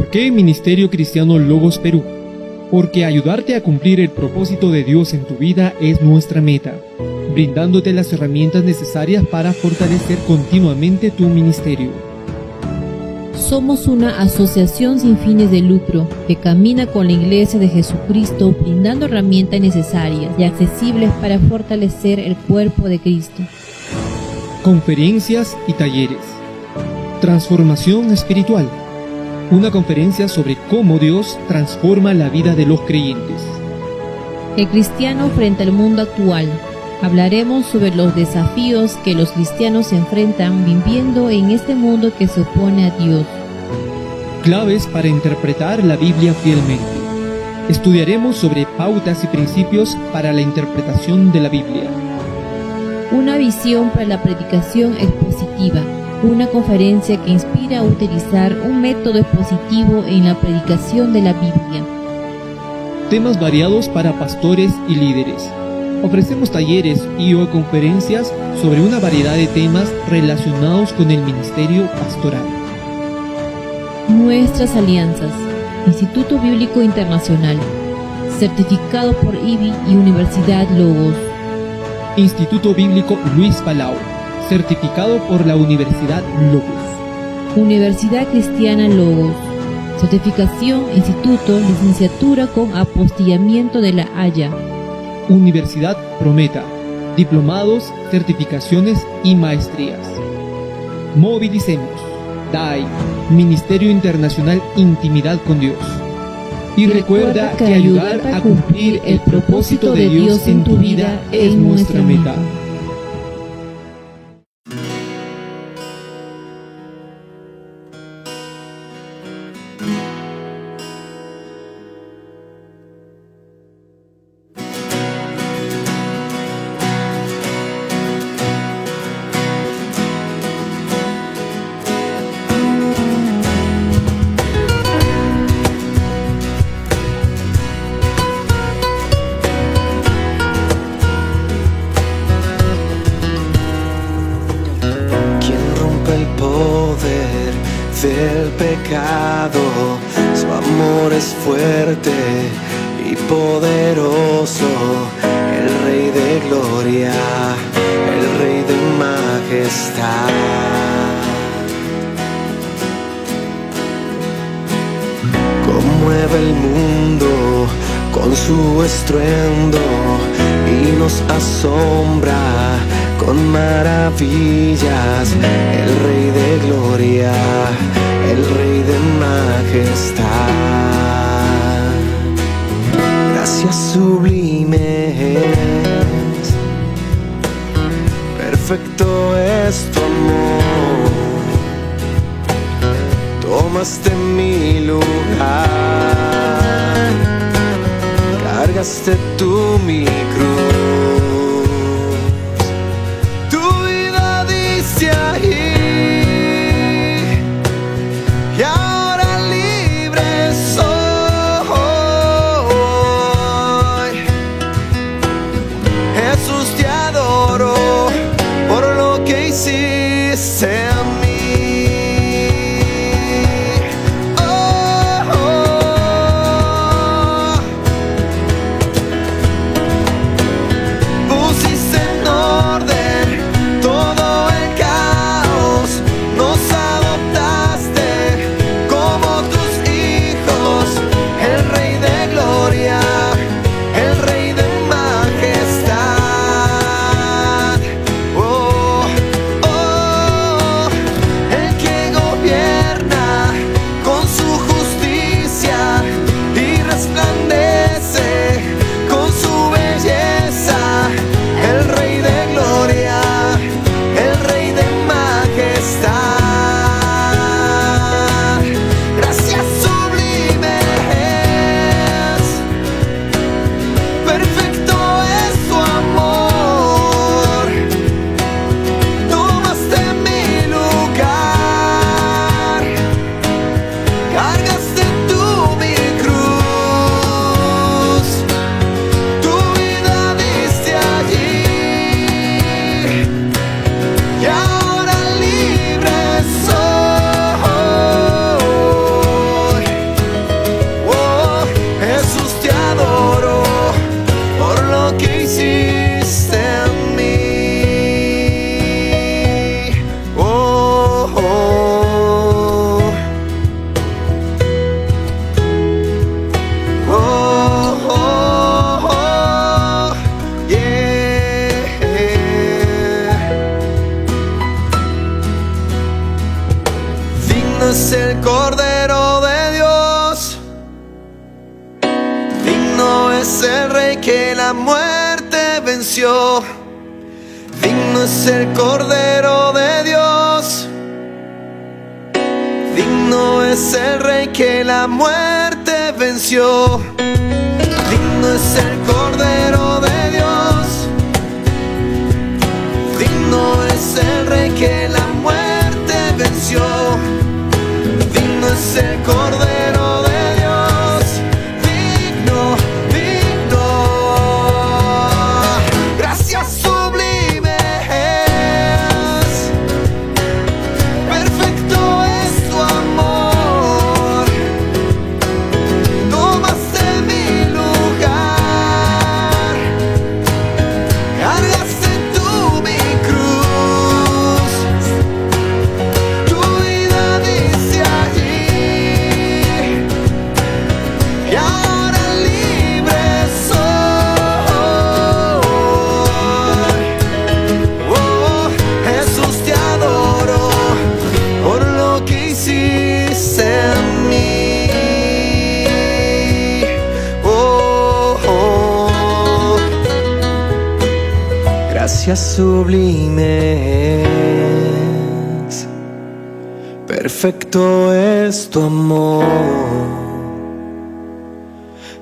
¿Por qué Ministerio Cristiano Logos Perú? Porque ayudarte a cumplir el propósito de Dios en tu vida es nuestra meta, brindándote las herramientas necesarias para fortalecer continuamente tu ministerio. Somos una asociación sin fines de lucro que camina con la Iglesia de Jesucristo brindando herramientas necesarias y accesibles para fortalecer el cuerpo de Cristo. Conferencias y talleres. Transformación espiritual. Una conferencia sobre cómo Dios transforma la vida de los creyentes. El cristiano frente al mundo actual. Hablaremos sobre los desafíos que los cristianos se enfrentan viviendo en este mundo que se opone a Dios. Claves para interpretar la Biblia fielmente. Estudiaremos sobre pautas y principios para la interpretación de la Biblia. Una visión para la predicación expositiva. Una conferencia que inspira a utilizar un método expositivo en la predicación de la Biblia. Temas variados para pastores y líderes. Ofrecemos talleres y/o conferencias sobre una variedad de temas relacionados con el ministerio pastoral. Nuestras alianzas. Instituto Bíblico Internacional, certificado por IBI y Universidad Logos. Instituto Bíblico Luis Palau, certificado por la Universidad Logos. Universidad Cristiana Logos, certificación, instituto, licenciatura con apostillamiento de La Haya. Universidad Prometa, diplomados, certificaciones y maestrías. Movilicemos, DAI, Ministerio Internacional Intimidad con Dios. Y recuerda que ayudar a cumplir el propósito de Dios en tu vida es nuestra meta. Del pecado, su amor es fuerte y poderoso, el Rey de gloria, el Rey de majestad. Conmueve el mundo con su estruendo y nos asombra con maravillas, el Rey de gloria, el Rey de majestad. Gracias sublimes, perfecto es tu amor. Tomaste mi lugar, cargaste tú mi cruz. Y ahora libre soy. Jesús, te adoro por lo que hiciste a mí. es el Rey que la muerte venció. Digno es el Cordero de Dios. Digno es el Rey que la muerte venció. Digno es el Cordero de Dios. Digno es el Rey que la muerte venció. Digno es el Cordero de Dios. Digno, digno. Gracias sublime es. Perfecto es tu amor. Tomaste mi lugar. Cargaste tú mi cruz. Tu vida dice allí. Y ahora libre soy. Oh, Jesús, te adoro por lo que hiciste en mí. Oh, oh. Gracias sublimes. Perfecto es tu amor.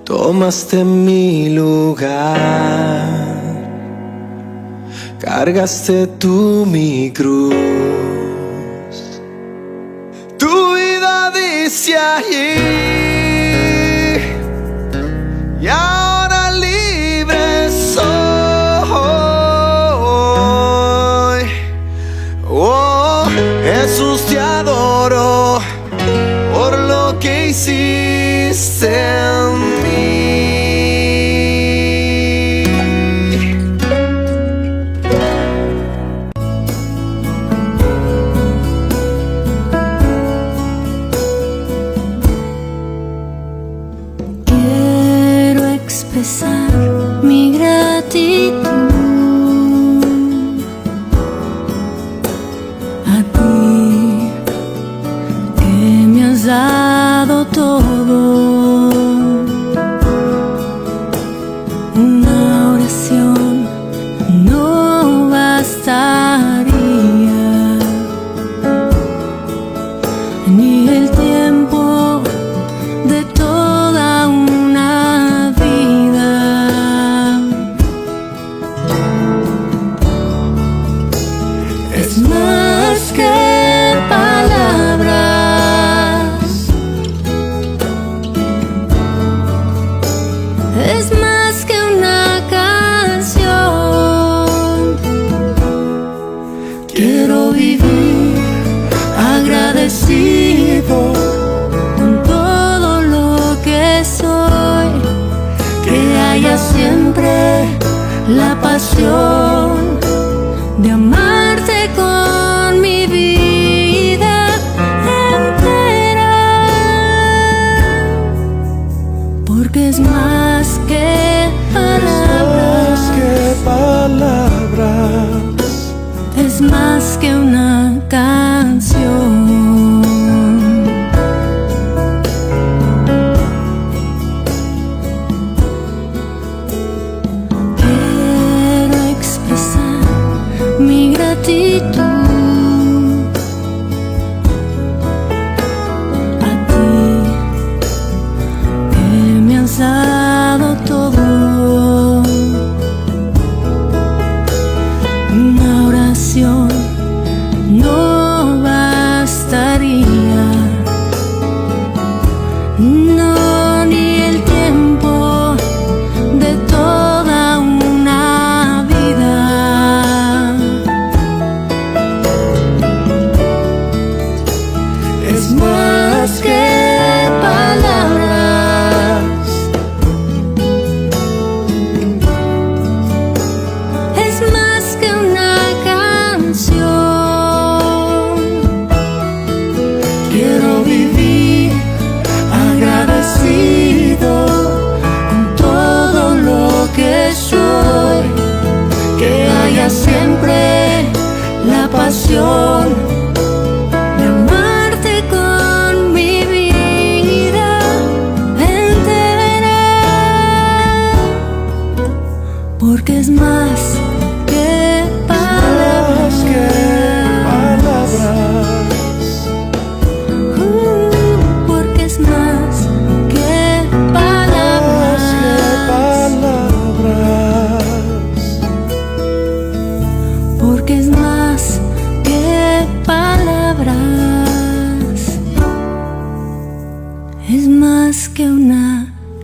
Tomaste mi lugar. Cargaste tú mi cruz. Tu vida dice allí. Y ahora libre soy. Oh, Jesús, te adoro por lo que hiciste en mí. Quiero expresar mi gratitud a ti, que me has dado todo. Una oración no bastaría, ni el tiempo de toda una vida. Es más que palabras, es más que una canción. Quiero vivir agradecido con todo lo que soy, que haya siempre la pasión de amarte con mi vida entera, porque es más que palabras, es más que una canción. Quiero expresar mi gratitud a ti, que me has dado todo. Una oración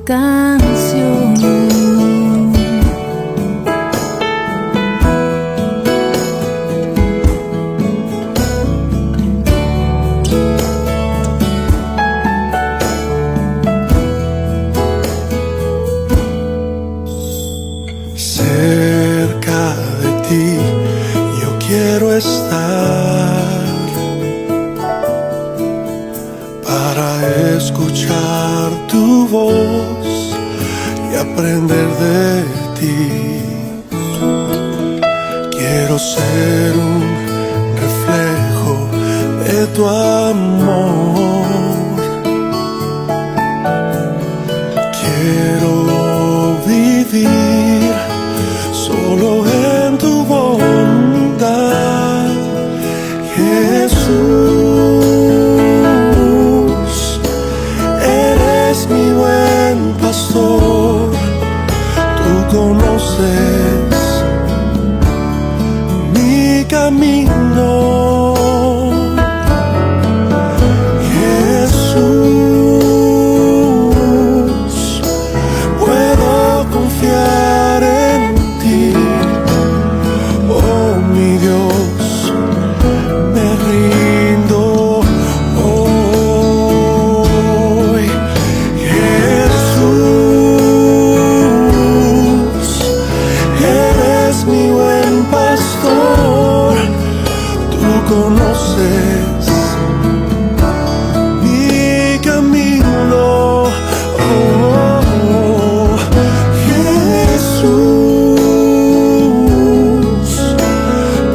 canción. Cerca de ti yo quiero estar para escuchar tu voz y aprender de ti. Quiero ser un reflejo de tu amor. Quiero vivir solo en tu bondad, Jesús. Eres mi buen pastor, tú conoces mi camino. Jesús, puedo confiar en ti. Oh mi Dios, me rindo hoy. Jesús, eres mi buen pastor, tú conoces mi camino. Oh, Jesús,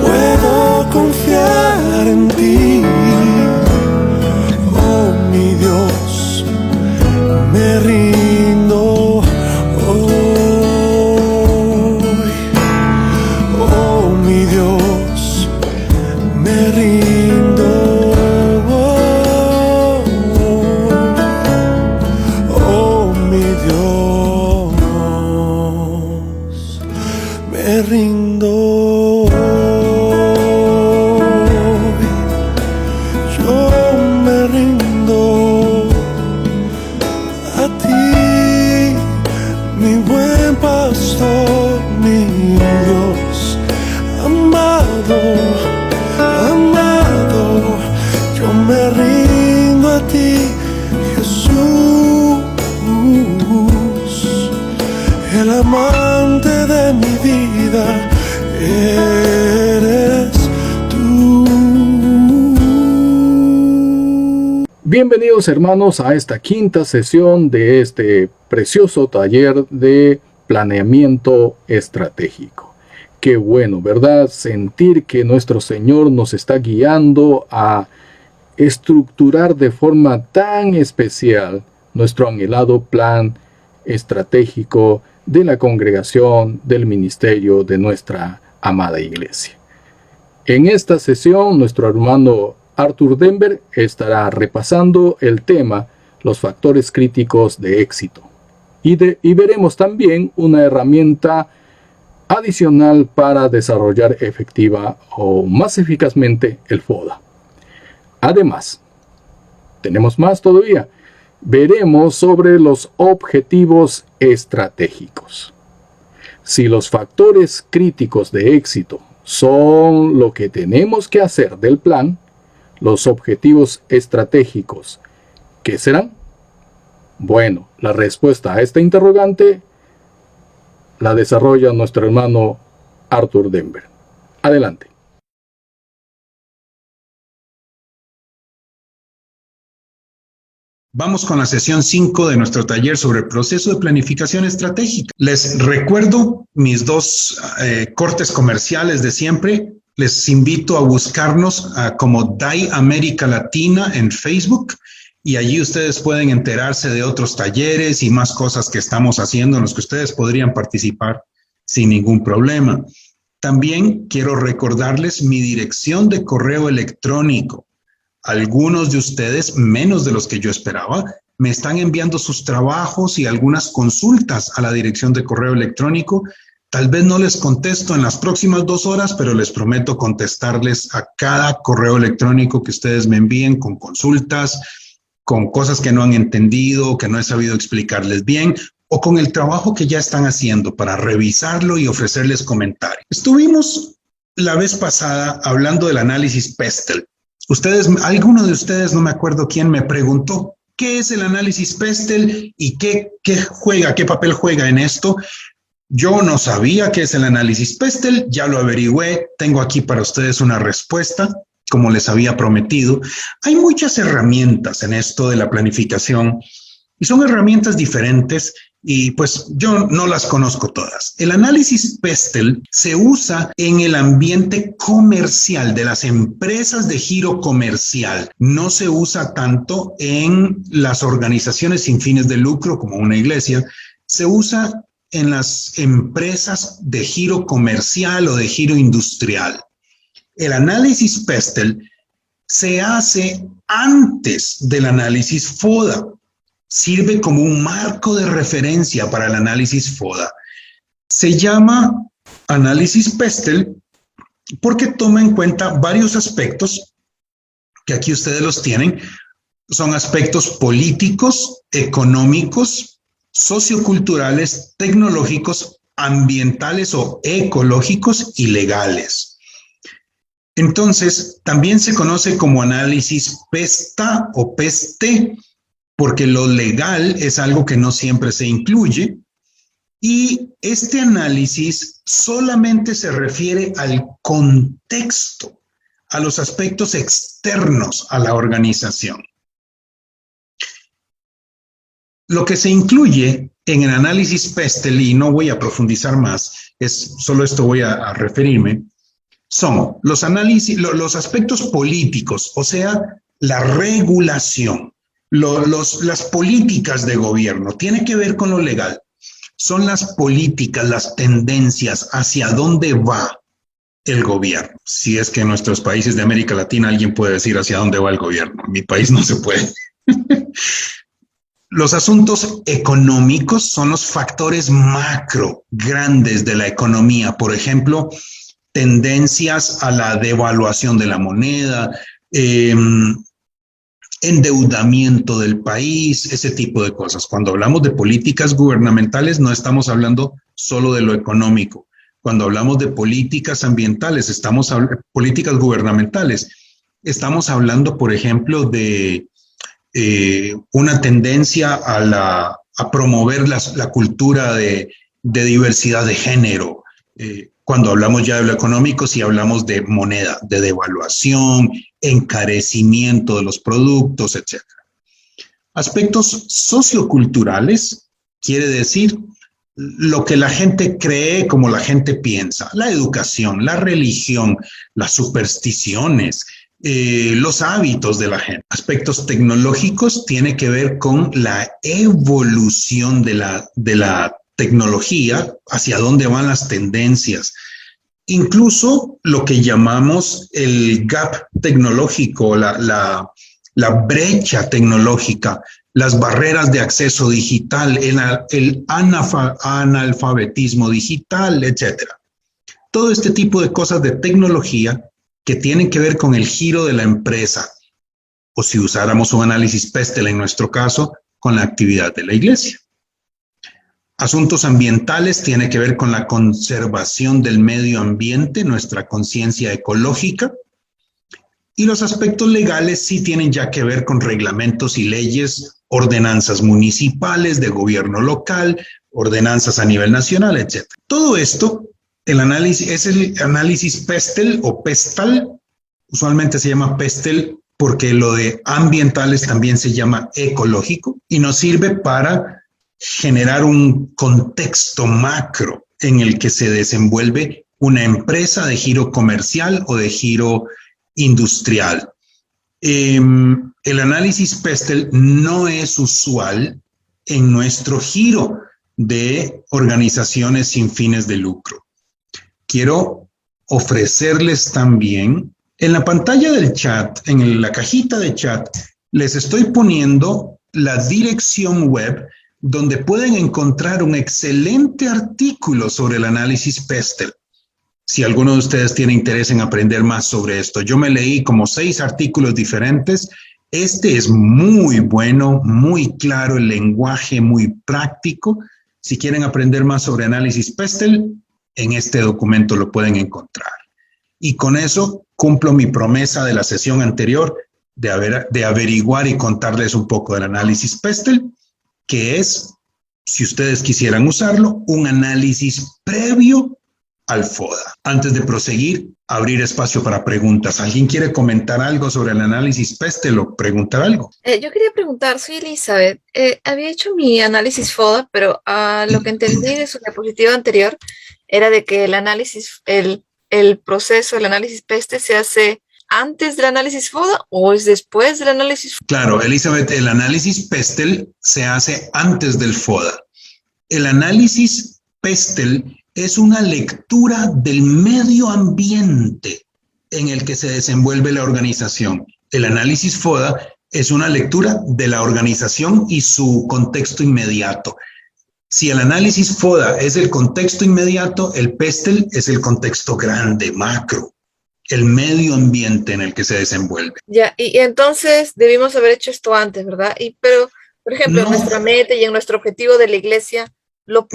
puedo confiar en ti. Oh mi Dios, me rindo hoy. Oh mi Dios, me rindo hoy. Oh mi Dios, me rindo hoy. Yo me rindo a ti, mi buen pastor, mi Dios amado, amado. Yo me rindo a ti, Jesús, el amante de mi vida eres tú. Bienvenidos hermanos a esta quinta sesión de este precioso taller de planeamiento estratégico. Qué bueno, ¿verdad? Sentir que nuestro Señor nos está guiando a estructurar de forma tan especial nuestro anhelado plan estratégico de la congregación, del ministerio de nuestra amada iglesia. En esta sesión, nuestro hermano Arthur Denver estará repasando el tema los factores críticos de éxito. Y veremos también una herramienta adicional para desarrollar efectiva o más eficazmente el FODA. Además, tenemos más todavía. Veremos sobre los objetivos estratégicos. Si los factores críticos de éxito son lo que tenemos que hacer del plan, los objetivos estratégicos, ¿qué serán? Bueno, la respuesta a esta interrogante la desarrolla nuestro hermano Arthur Denver. Adelante. Vamos con la sesión 5 de nuestro taller sobre el proceso de planificación estratégica. Les recuerdo mis dos cortes comerciales de siempre. Les invito a buscarnos como DAI América Latina en Facebook y allí ustedes pueden enterarse de otros talleres y más cosas que estamos haciendo en los que ustedes podrían participar sin ningún problema. También quiero recordarles mi dirección de correo electrónico. Algunos de ustedes, menos de los que yo esperaba, me están enviando sus trabajos y algunas consultas a la dirección de correo electrónico. Tal vez no les contesto en las próximas 2 horas, pero les prometo contestarles a cada correo electrónico que ustedes me envíen con consultas, con cosas que no han entendido, que no he sabido explicarles bien, o con el trabajo que ya están haciendo para revisarlo y ofrecerles comentarios. Estuvimos la vez pasada hablando del análisis Pestel. Alguno de ustedes, no me acuerdo quién, me preguntó qué es el análisis Pestel y qué papel juega en esto. Yo no sabía qué es el análisis Pestel, ya lo averigüé, tengo aquí para ustedes una respuesta, como les había prometido. Hay muchas herramientas en esto de la planificación y son herramientas diferentes y pues yo no las conozco todas. El análisis Pestel se usa en el ambiente comercial de las empresas de giro comercial. No se usa tanto en las organizaciones sin fines de lucro como una iglesia. Se usa en las empresas de giro comercial o de giro industrial. El análisis Pestel se hace antes del análisis FODA. Sirve como un marco de referencia para el análisis FODA. Se llama análisis Pestel porque toma en cuenta varios aspectos que aquí ustedes los tienen. Son aspectos políticos, económicos, socioculturales, tecnológicos, ambientales o ecológicos y legales. Entonces, también se conoce como análisis PESTA o PESTE, porque lo legal es algo que no siempre se incluye, y este análisis solamente se refiere al contexto, a los aspectos externos a la organización. Lo que se incluye en el análisis Pestel, y no voy a profundizar más, solo esto voy a referirme, son los aspectos políticos, o sea, la regulación. Las políticas de gobierno, tiene que ver con lo legal. Son las políticas, las tendencias, hacia dónde va el gobierno. Si es que en nuestros países de América Latina alguien puede decir hacia dónde va el gobierno. En mi país no se puede. Los asuntos económicos son los factores macro grandes de la economía. Por ejemplo, tendencias a la devaluación de la moneda, endeudamiento del país, ese tipo de cosas. Cuando hablamos de políticas gubernamentales, no estamos hablando solo de lo económico. Cuando hablamos de políticas ambientales, políticas gubernamentales, estamos hablando, por ejemplo, de una tendencia a promover la cultura de diversidad de género. Cuando hablamos ya de lo económico, si hablamos de moneda, de devaluación, encarecimiento de los productos, etc. Aspectos socioculturales quiere decir lo que la gente cree como la gente piensa, la educación, la religión, las supersticiones, los hábitos de la gente. Aspectos tecnológicos tiene que ver con la evolución de la tecnología, hacia dónde van las tendencias. Incluso lo que llamamos el gap tecnológico, la brecha tecnológica, las barreras de acceso digital, el analfabetismo digital, etc. Todo este tipo de cosas de tecnología que tienen que ver con el giro de la empresa, o si usáramos un análisis Pestel en nuestro caso, con la actividad de la iglesia. Asuntos ambientales tiene que ver con la conservación del medio ambiente, nuestra conciencia ecológica. Y los aspectos legales sí tienen ya que ver con reglamentos y leyes, ordenanzas municipales, de gobierno local, ordenanzas a nivel nacional, etc. Todo esto, el análisis Pestel o Pestal, usualmente se llama Pestel porque lo de ambientales también se llama ecológico y nos sirve para generar un contexto macro en el que se desenvuelve una empresa de giro comercial o de giro industrial. El análisis Pestel no es usual en nuestro giro de organizaciones sin fines de lucro. Quiero ofrecerles también, en la pantalla del chat, en la cajita de chat, les estoy poniendo la dirección web donde pueden encontrar un excelente artículo sobre el análisis Pestel. Si alguno de ustedes tiene interés en aprender más sobre esto, yo me leí como 6 artículos diferentes Este es muy bueno, muy claro, el lenguaje muy práctico. Si quieren aprender más sobre análisis Pestel, en este documento lo pueden encontrar. Y con eso cumplo mi promesa de la sesión anterior de averiguar y contarles un poco del análisis Pestel, que es, si ustedes quisieran usarlo, un análisis previo al FODA. Antes de proseguir, abrir espacio para preguntas. ¿Alguien quiere comentar algo sobre el análisis Pestel o preguntar algo? Yo quería preguntar, soy Elizabeth. Había hecho mi análisis FODA, pero lo que entendí de su diapositiva anterior era de que el análisis, el proceso, el análisis Pestel se hace antes del análisis FODA o es después del análisis FODA. Claro, Elizabeth, el análisis Pestel se hace antes del FODA. El análisis Pestel es una lectura del medio ambiente en el que se desenvuelve la organización. El análisis FODA es una lectura de la organización y su contexto inmediato. Si el análisis FODA es el contexto inmediato, el Pestel es el contexto grande, macro, el medio ambiente en el que se desenvuelve. Ya, y entonces debimos haber hecho esto antes, ¿verdad? Pero, por ejemplo, en nuestra meta y en nuestro objetivo de la iglesia, no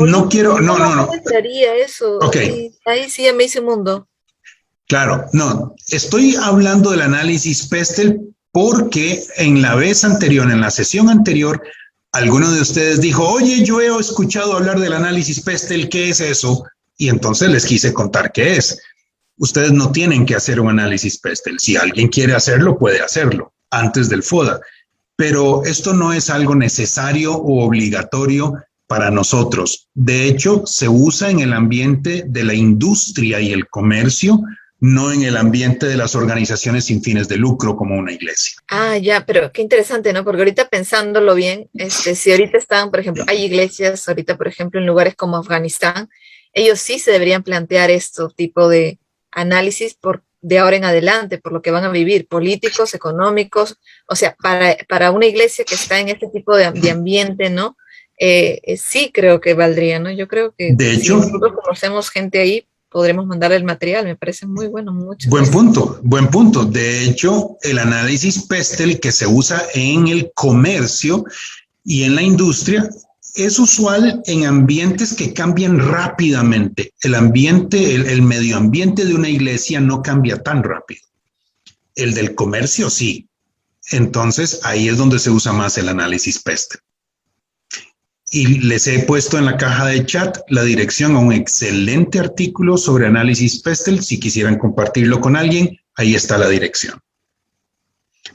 entraría eso. Okay. Ahí sí ya me hice un mundo. Claro, no, estoy hablando del análisis Pestel porque en la vez anterior, en la sesión anterior, alguno de ustedes dijo, oye, yo he escuchado hablar del análisis Pestel, ¿qué es eso? Y entonces les quise contar qué es. Ustedes no tienen que hacer un análisis Pestel. Si alguien quiere hacerlo, puede hacerlo antes del FODA. Pero esto no es algo necesario o obligatorio para nosotros. De hecho, se usa en el ambiente de la industria y el comercio, no en el ambiente de las organizaciones sin fines de lucro como una iglesia. Ah, ya, pero qué interesante, ¿no? Porque ahorita pensándolo bien, si ahorita están, por ejemplo, hay iglesias, ahorita, por ejemplo, en lugares como Afganistán, ellos sí se deberían plantear este tipo de análisis de ahora en adelante, por lo que van a vivir, políticos, económicos, o sea, para una iglesia que está en este tipo de ambiente, ¿no? Sí creo que valdría, ¿no? Yo creo que de hecho, si nosotros conocemos gente ahí, podremos mandarle el material, me parece muy bueno. Buen punto. De hecho, el análisis Pestel que se usa en el comercio y en la industria es usual en ambientes que cambian rápidamente. El ambiente, el medio ambiente de una iglesia no cambia tan rápido. El del comercio sí. Entonces, ahí es donde se usa más el análisis Pestel. Y les he puesto en la caja de chat la dirección a un excelente artículo sobre análisis Pestel. Si quisieran compartirlo con alguien, ahí está la dirección.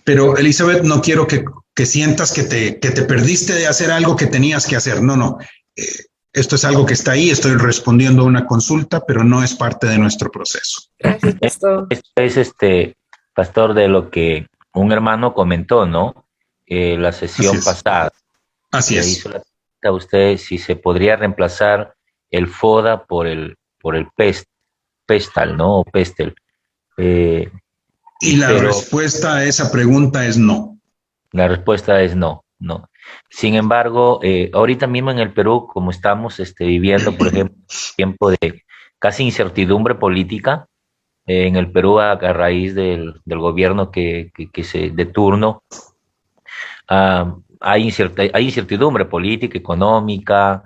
Pero, Elizabeth, no quiero que sientas que te perdiste de hacer algo que tenías que hacer. No. Esto es algo que está ahí. Estoy respondiendo a una consulta, pero no es parte de nuestro proceso. Gracias, pastor. Esto es, pastor, de lo que un hermano comentó, ¿no? La sesión pasada. Así es. Hizo a usted si se podría reemplazar el FODA por el Pestal, ¿no? O Pestel. Y la respuesta a esa pregunta es no. La respuesta es no. Sin embargo, ahorita mismo en el Perú, como estamos viviendo, por ejemplo, tiempo de casi incertidumbre política, en el Perú a raíz del gobierno que de turno, hay incertidumbre política, económica,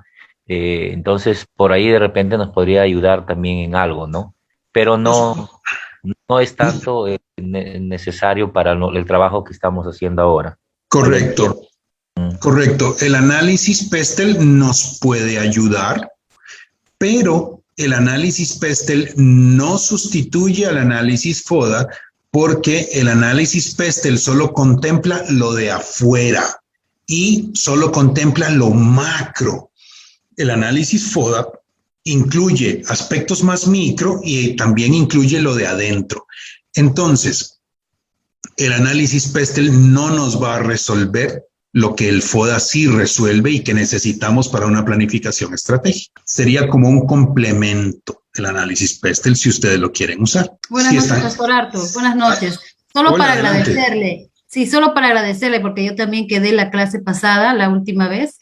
entonces por ahí de repente nos podría ayudar también en algo, ¿no? Pero no es tanto necesario para el trabajo que estamos haciendo ahora. Correcto. El análisis Pestel nos puede ayudar, pero el análisis Pestel no sustituye al análisis FODA porque el análisis Pestel solo contempla lo de afuera y solo contempla lo macro. El análisis FODA incluye aspectos más micro y también incluye lo de adentro. Entonces, el análisis Pestel no nos va a resolver lo que el FODA sí resuelve y que necesitamos para una planificación estratégica. Sería como un complemento el análisis Pestel si ustedes lo quieren usar. Buenas noches, Pastor Arthur. Buenas noches. Solo para agradecerle. Sí, solo para agradecerle, porque yo también quedé la clase pasada, la última vez,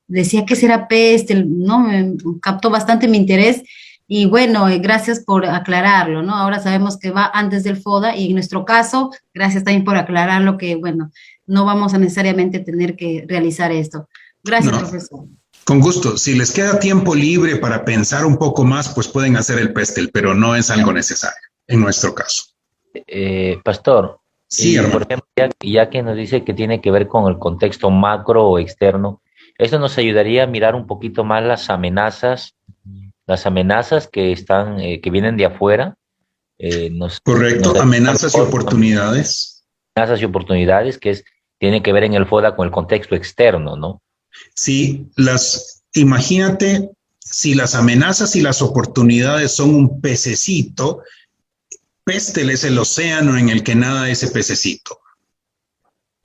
decía que será Pestel, ¿no? Me captó bastante mi interés y bueno, gracias por aclararlo, ¿no? Ahora sabemos que va antes del FODA y en nuestro caso, gracias también por aclararlo que, bueno, no vamos a necesariamente tener que realizar esto. Gracias, No. profesor. Con gusto. Si les queda tiempo libre para pensar un poco más, pues pueden hacer el pestel, pero no es algo necesario en nuestro caso. Pastor, Sí, hermano. por ejemplo, ya que nos dice que tiene que ver con el contexto macro o externo, eso nos ayudaría a mirar un poquito más las amenazas que están, que vienen de afuera. Correcto, amenazas y oportunidades. Amenazas y oportunidades, tiene que ver en el FODA con el contexto externo, ¿no? Sí, imagínate si las amenazas y las oportunidades son un pececito, Pestel es el océano en el que nada ese pececito.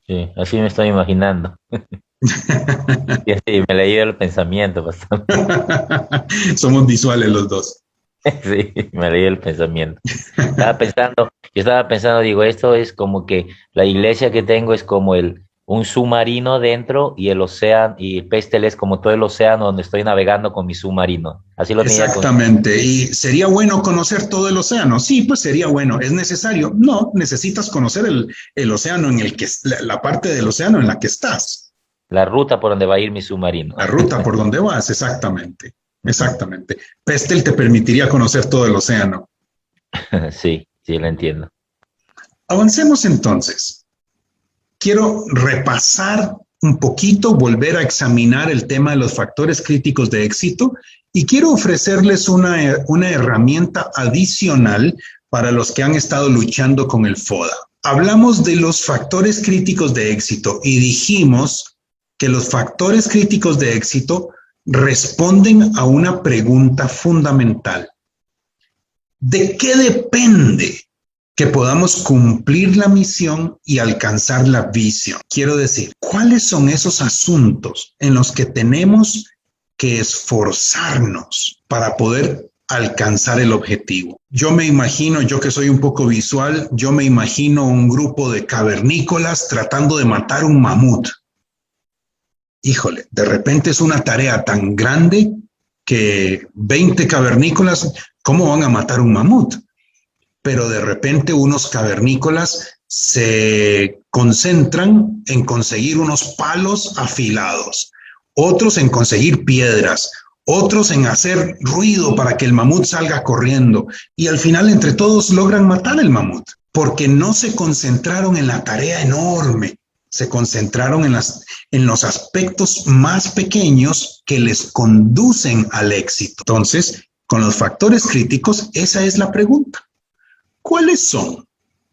Sí, así me estoy imaginando. Y así me leí el pensamiento, pastor. Somos visuales los dos. Sí, me leí el pensamiento. Yo estaba pensando, digo, esto es como que la iglesia que tengo es como un submarino dentro y el océano, y Pestel es como todo el océano donde estoy navegando con mi submarino. Así lo tenía. Exactamente. ¿Y sería bueno conocer todo el océano? Sí, pues sería bueno. ¿Es necesario? No, necesitas conocer el océano en el que, la parte del océano en la que estás. La ruta por donde va a ir mi submarino. La ruta por donde vas, exactamente. Exactamente. Pestel te permitiría conocer todo el océano. Sí, lo entiendo. Avancemos entonces. Quiero repasar un poquito, volver a examinar el tema de los factores críticos de éxito y quiero ofrecerles una herramienta adicional para los que han estado luchando con el FODA. Hablamos de los factores críticos de éxito y dijimos que los factores críticos de éxito responden a una pregunta fundamental. ¿De qué depende que podamos cumplir la misión y alcanzar la visión? Quiero decir, ¿cuáles son esos asuntos en los que tenemos que esforzarnos para poder alcanzar el objetivo? Yo me imagino, yo que soy un poco visual, yo me imagino un grupo de cavernícolas tratando de matar un mamut. Híjole, de repente es una tarea tan grande que 20 cavernícolas, ¿cómo van a matar un mamut? Pero de repente unos cavernícolas se concentran en conseguir unos palos afilados, otros en conseguir piedras, otros en hacer ruido para que el mamut salga corriendo y al final entre todos logran matar el mamut porque no se concentraron en la tarea enorme, se concentraron en los aspectos más pequeños que les conducen al éxito. Entonces, con los factores críticos, esa es la pregunta. ¿Cuáles son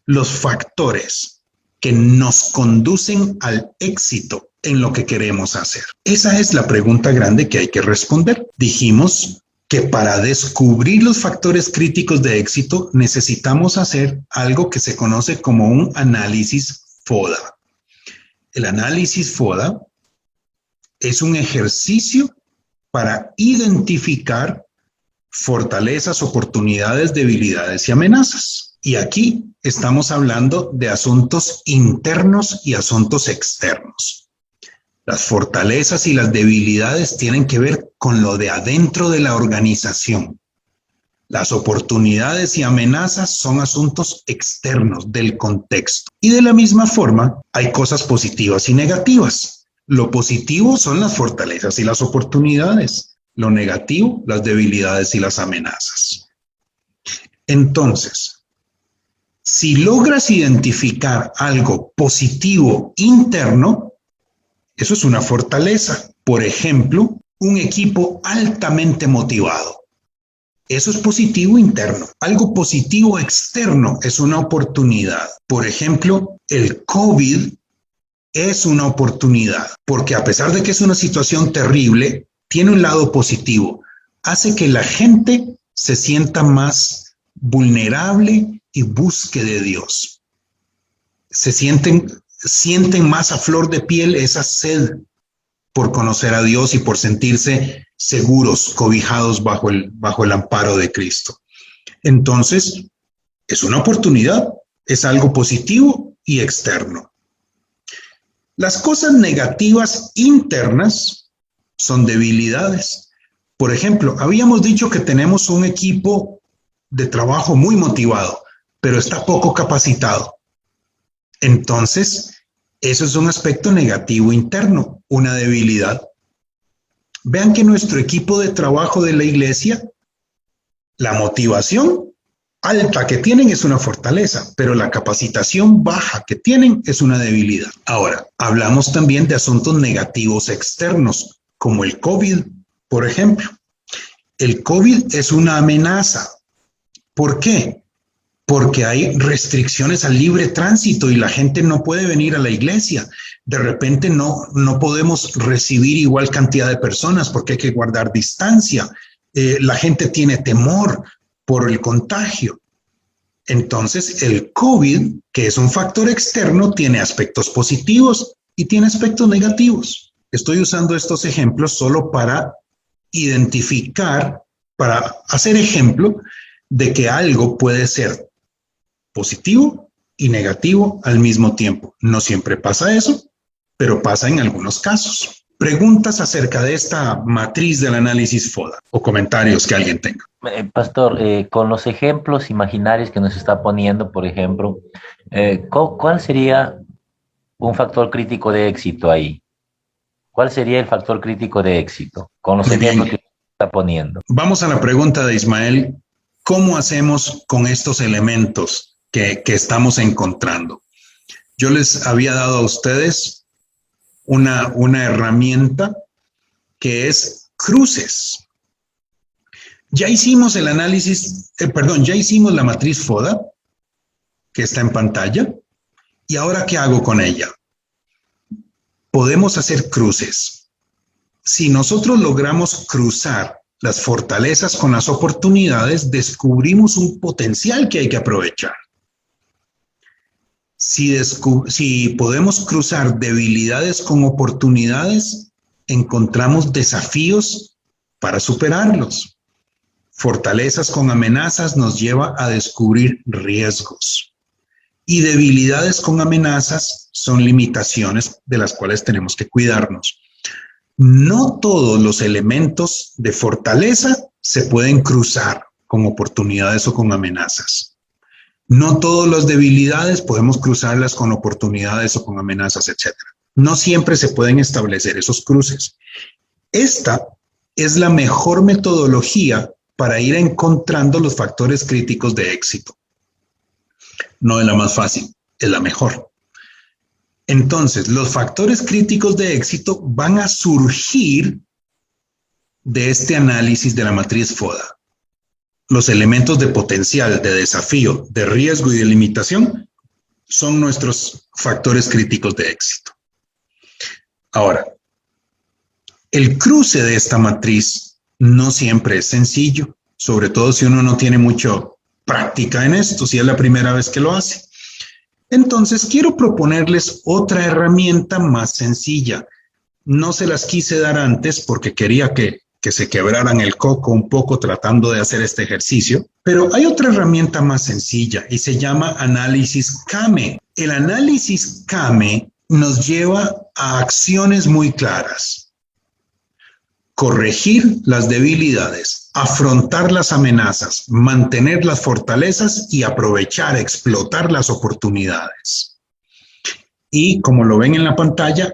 los factores que nos conducen al éxito en lo que queremos hacer? Esa es la pregunta grande que hay que responder. Dijimos que para descubrir los factores críticos de éxito necesitamos hacer algo que se conoce como un análisis FODA. El análisis FODA es un ejercicio para identificar fortalezas, oportunidades, debilidades y amenazas. Y aquí estamos hablando de asuntos internos y asuntos externos. Las fortalezas y las debilidades tienen que ver con lo de adentro de la organización. Las oportunidades y amenazas son asuntos externos del contexto. Y de la misma forma, hay cosas positivas y negativas. Lo positivo son las fortalezas y las oportunidades. Lo negativo, las debilidades y las amenazas. Entonces, si logras identificar algo positivo interno, eso es una fortaleza. Por ejemplo, un equipo altamente motivado. Eso es positivo interno. Algo positivo externo es una oportunidad. Por ejemplo, el COVID es una oportunidad, porque a pesar de que es una situación terrible, tiene un lado positivo. Hace que la gente se sienta más vulnerable y busque de Dios. Sienten más a flor de piel esa sed por conocer a Dios y por sentirse seguros, cobijados bajo el amparo de Cristo. Entonces, es una oportunidad, es algo positivo y externo. Las cosas negativas internas son debilidades. Por ejemplo, habíamos dicho que tenemos un equipo de trabajo muy motivado, pero está poco capacitado. Entonces, Eso es un aspecto negativo interno, una debilidad. Vean que nuestro equipo de trabajo de la iglesia, la motivación alta que tienen es una fortaleza, pero la capacitación baja que tienen es una debilidad. Ahora, hablamos también de asuntos negativos externos, como el COVID, por ejemplo. El COVID es una amenaza. ¿Por qué? Porque hay restricciones al libre tránsito y la gente no puede venir a la iglesia. De repente no podemos recibir igual cantidad de personas porque hay que guardar distancia. La gente tiene temor por el contagio. Entonces, el COVID, que es un factor externo, tiene aspectos positivos y tiene aspectos negativos. Estoy usando estos ejemplos solo para identificar, para hacer ejemplo de que algo puede ser positivo y negativo al mismo tiempo. No siempre pasa eso, pero pasa en algunos casos. Preguntas acerca de esta matriz del análisis FODA o comentarios que alguien tenga. Pastor, con los ejemplos imaginarios que nos está poniendo, por ejemplo, ¿cuál sería un factor crítico de éxito ahí? ¿Cuál sería el factor crítico de éxito con los ejemplos que está poniendo? Vamos a la pregunta de Ismael. ¿Cómo hacemos con estos elementos que estamos encontrando? Yo les había dado a ustedes una herramienta que es cruces. Ya hicimos el análisis, ya hicimos la matriz FODA, que está en pantalla, y ahora ¿qué hago con ella? Podemos hacer cruces. Si nosotros logramos cruzar las fortalezas con las oportunidades, descubrimos un potencial que hay que aprovechar. Si podemos cruzar debilidades con oportunidades, encontramos desafíos para superarlos. Fortalezas con amenazas nos lleva a descubrir riesgos. Y debilidades con amenazas son limitaciones de las cuales tenemos que cuidarnos. No todos los elementos de fortaleza se pueden cruzar con oportunidades o con amenazas. No todas las debilidades podemos cruzarlas con oportunidades o con amenazas, etc. No siempre se pueden establecer esos cruces. Esta es la mejor metodología para ir encontrando los factores críticos de éxito. No es la más fácil, es la mejor. Entonces, los factores críticos de éxito van a surgir de este análisis de la matriz FODA. Los elementos de potencial, de desafío, de riesgo y de limitación son nuestros factores críticos de éxito. Ahora, el cruce de esta matriz no siempre es sencillo, sobre todo si uno no tiene mucha práctica en esto, si es la primera vez que lo hace. Entonces, quiero proponerles otra herramienta más sencilla. No se las quise dar antes porque quería que se quebraran el coco un poco tratando de hacer este ejercicio, pero hay otra herramienta más sencilla y se llama análisis CAME. El análisis CAME nos lleva a acciones muy claras. Corregir las debilidades, afrontar las amenazas, mantener las fortalezas y aprovechar, explotar las oportunidades. Y como lo ven en la pantalla,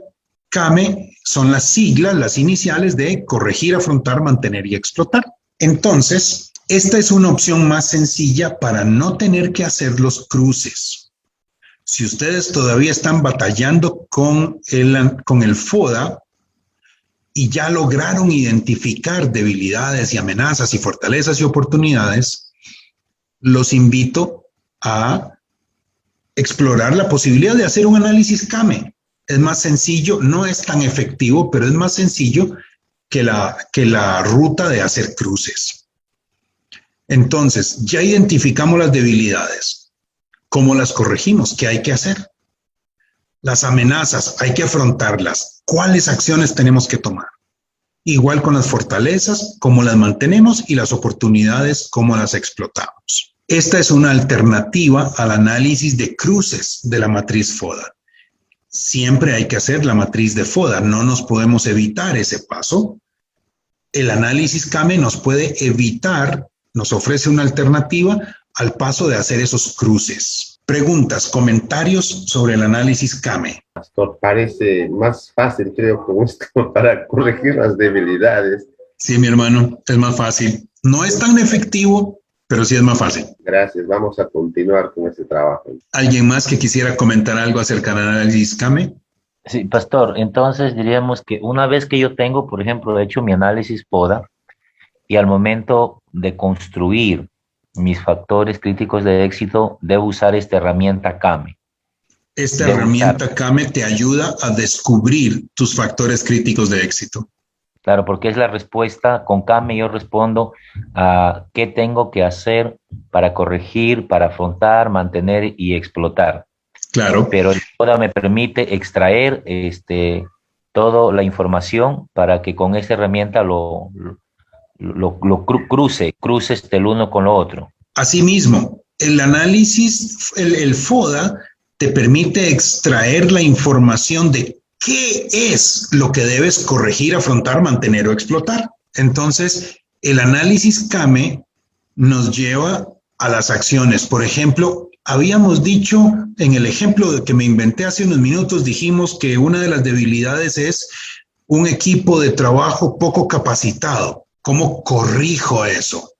CAME son las siglas, las iniciales de corregir, afrontar, mantener y explotar. Entonces, esta es una opción más sencilla para no tener que hacer los cruces. Si ustedes todavía están batallando con el FODA, y ya lograron identificar debilidades y amenazas y fortalezas y oportunidades, los invito a explorar la posibilidad de hacer un análisis CAME. Es más sencillo, no es tan efectivo, pero es más sencillo que la ruta de hacer cruces. Entonces, ya identificamos las debilidades. ¿Cómo las corregimos? ¿Qué hay que hacer? Las amenazas, hay que afrontarlas. ¿Cuáles acciones tenemos que tomar? Igual con las fortalezas, cómo las mantenemos y las oportunidades, cómo las explotamos. Esta es una alternativa al análisis de cruces de la matriz FODA. Siempre hay que hacer la matriz de FODA, no nos podemos evitar ese paso. El análisis CAME nos puede evitar, nos ofrece una alternativa al paso de hacer esos cruces. Preguntas, comentarios sobre el análisis CAME. Pastor, parece más fácil, creo, con esto para corregir las debilidades. Sí, mi hermano, es más fácil. No es tan efectivo, pero sí es más fácil. Gracias, vamos a continuar con este trabajo. ¿Alguien más que quisiera comentar algo acerca del análisis CAME? Sí, pastor, entonces diríamos que una vez que yo tengo, por ejemplo, hecho mi análisis PODA y al momento de construir mis factores críticos de éxito, debo usar esta herramienta CAME. Esta herramienta CAME te ayuda a descubrir tus factores críticos de éxito. Claro, porque es la respuesta. Con CAME yo respondo a qué tengo que hacer para corregir, para afrontar, mantener y explotar. Claro. Pero el PODA me permite extraer toda la información para que con esta herramienta lo cruce el uno con lo otro. Asimismo, el análisis, el FODA te permite extraer la información de qué es lo que debes corregir, afrontar, mantener o explotar. Entonces, el análisis CAME nos lleva a las acciones. Por ejemplo, habíamos dicho, en el ejemplo que me inventé hace unos minutos, dijimos que una de las debilidades es un equipo de trabajo poco capacitado. ¿Cómo corrijo eso?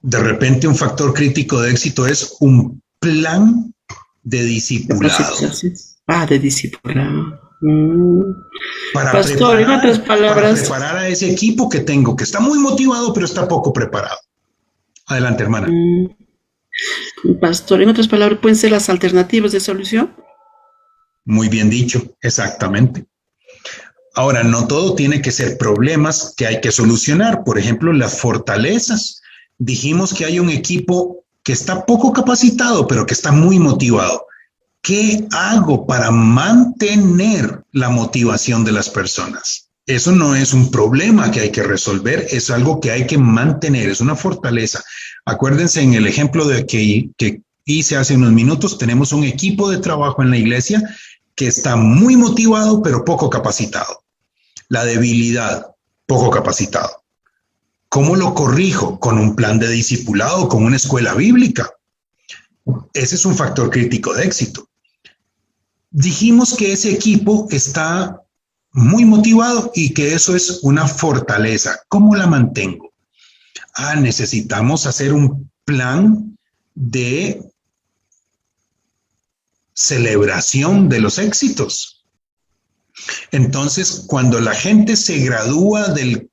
De repente un factor crítico de éxito es un plan de discipulado. De discipulado. Pastor, en otras palabras, para preparar a ese equipo que tengo, que está muy motivado, pero está poco preparado. Adelante, hermana. Pastor, en otras palabras, ¿pueden ser las alternativas de solución? Muy bien dicho, exactamente. Ahora, no todo tiene que ser problemas que hay que solucionar. Por ejemplo, las fortalezas. Dijimos que hay un equipo que está poco capacitado, pero que está muy motivado. ¿Qué hago para mantener la motivación de las personas? Eso no es un problema que hay que resolver, es algo que hay que mantener, es una fortaleza. Acuérdense en el ejemplo que hice hace unos minutos, tenemos un equipo de trabajo en la iglesia que está muy motivado, pero poco capacitado. La debilidad, poco capacitado. ¿Cómo lo corrijo? Con un plan de discipulado, con una escuela bíblica. Ese es un factor crítico de éxito. Dijimos que ese equipo está muy motivado y que eso es una fortaleza. ¿Cómo la mantengo? Necesitamos hacer un plan de celebración de los éxitos. Entonces, cuando la gente se gradúa del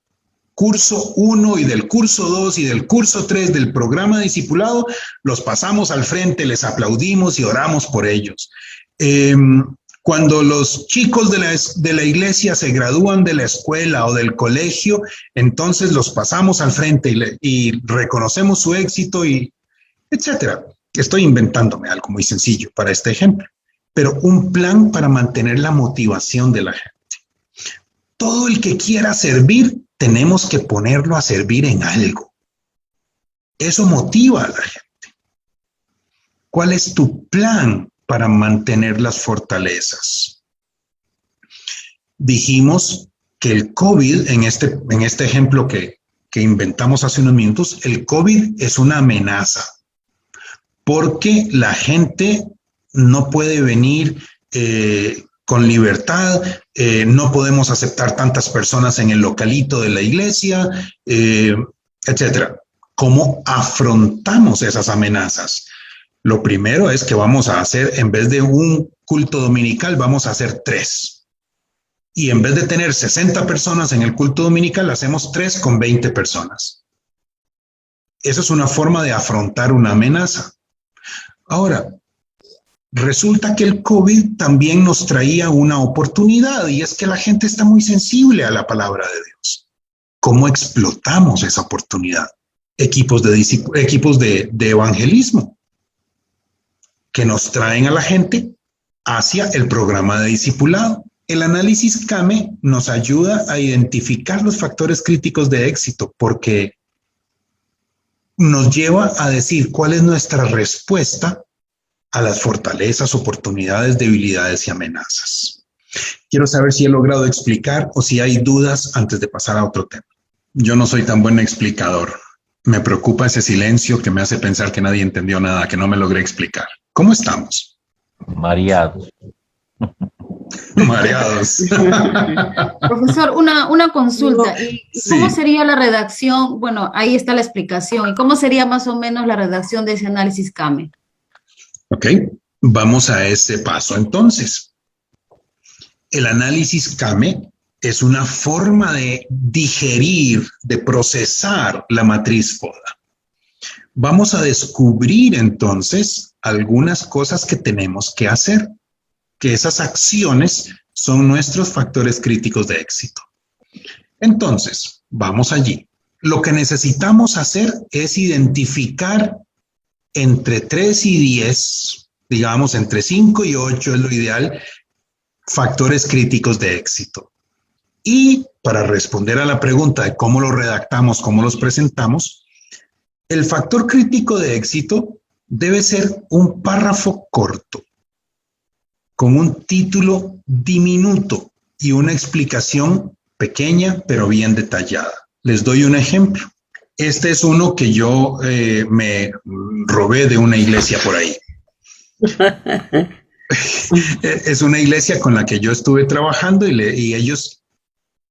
curso 1 y del curso 2 y del curso 3 del programa de discipulado, los pasamos al frente, les aplaudimos y oramos por ellos. Cuando los chicos de la iglesia se gradúan de la escuela o del colegio, entonces los pasamos al frente y reconocemos su éxito y etcétera. Estoy inventándome algo muy sencillo para este ejemplo, pero un plan para mantener la motivación de la gente. Todo el que quiera servir, tenemos que ponerlo a servir en algo. Eso motiva a la gente. ¿Cuál es tu plan para mantener las fortalezas? Dijimos que el COVID, en este ejemplo que inventamos hace unos minutos, el COVID es una amenaza porque la gente no puede venir con libertad, no podemos aceptar tantas personas en el localito de la iglesia, etcétera. ¿Cómo afrontamos esas amenazas? Lo primero es que vamos a hacer, en vez de un culto dominical, vamos a hacer 3. Y en vez de tener 60 personas en el culto dominical, hacemos 3 con 20 personas. Esa es una forma de afrontar una amenaza. Ahora, resulta que el COVID también nos traía una oportunidad y es que la gente está muy sensible a la palabra de Dios. ¿Cómo explotamos esa oportunidad? Equipos de evangelismo que nos traen a la gente hacia el programa de discipulado. El análisis CAME nos ayuda a identificar los factores críticos de éxito porque nos lleva a decir cuál es nuestra respuesta a las fortalezas, oportunidades, debilidades y amenazas. Quiero saber si he logrado explicar o si hay dudas antes de pasar a otro tema. Yo no soy tan buen explicador. Me preocupa ese silencio que me hace pensar que nadie entendió nada, que no me logré explicar. ¿Cómo estamos? Mareados. Mareados. Profesor, una consulta. ¿Y Sí. cómo sería la redacción? Bueno, ahí está la explicación. ¿Y cómo sería más o menos la redacción de ese análisis CAME? Ok, vamos a ese paso entonces. El análisis CAME es una forma de digerir, de procesar la matriz FODA. Vamos a descubrir entonces algunas cosas que tenemos que hacer, que esas acciones son nuestros factores críticos de éxito. Entonces, vamos allí. Lo que necesitamos hacer es identificar entre 3 y 10, digamos entre 5 y 8 es lo ideal, factores críticos de éxito. Y para responder a la pregunta de cómo los redactamos, cómo los presentamos, el factor crítico de éxito debe ser un párrafo corto, con un título diminuto y una explicación pequeña pero bien detallada. Les doy un ejemplo. Este es uno que yo me robé de una iglesia por ahí. Es una iglesia con la que yo estuve trabajando y ellos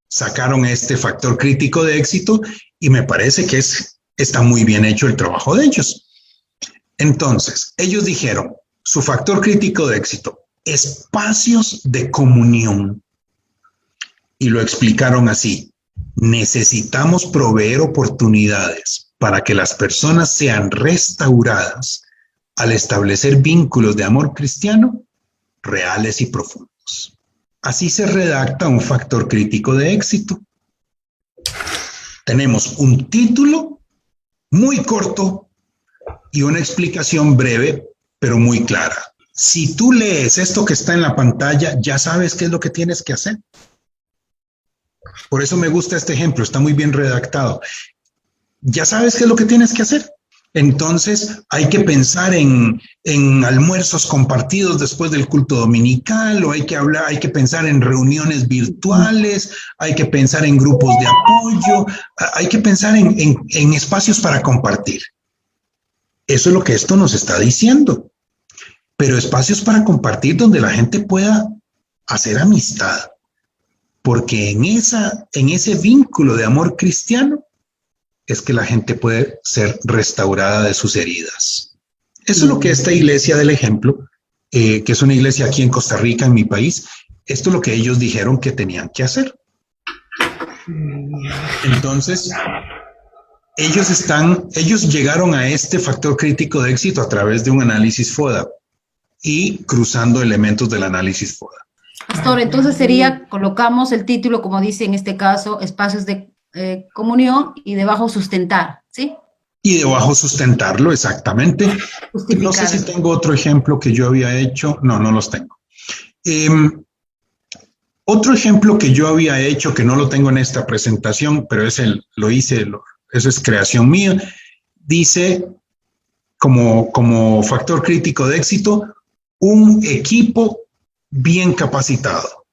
sacaron este factor crítico de éxito y me parece que está muy bien hecho el trabajo de ellos. Entonces, ellos dijeron, su factor crítico de éxito, espacios de comunión. Y lo explicaron así. Necesitamos proveer oportunidades para que las personas sean restauradas al establecer vínculos de amor cristiano reales y profundos. Así se redacta un factor crítico de éxito. Tenemos un título muy corto y una explicación breve, pero muy clara. Si tú lees esto que está en la pantalla, ya sabes qué es lo que tienes que hacer. Por eso me gusta este ejemplo, está muy bien redactado. Ya sabes qué es lo que tienes que hacer. Entonces hay que pensar en almuerzos compartidos después del culto dominical, o hay que pensar en reuniones virtuales, hay que pensar en grupos de apoyo, hay que pensar en espacios para compartir. Eso es lo que esto nos está diciendo. Pero espacios para compartir donde la gente pueda hacer amistad. Porque en ese vínculo de amor cristiano es que la gente puede ser restaurada de sus heridas. Eso es lo que esta iglesia del ejemplo, que es una iglesia aquí en Costa Rica, en mi país, esto es lo que ellos dijeron que tenían que hacer. Entonces, ellos llegaron a este factor crítico de éxito a través de un análisis FODA y cruzando elementos del análisis FODA. Pastor, entonces colocamos el título, como dice en este caso, espacios de comunión, y debajo sustentar, ¿sí? Y debajo sustentarlo, exactamente. No sé si tengo otro ejemplo que yo había hecho. No los tengo. Otro ejemplo que yo había hecho, que no lo tengo en esta presentación, pero eso es creación mía, dice como factor crítico de éxito, un equipo bien capacitado.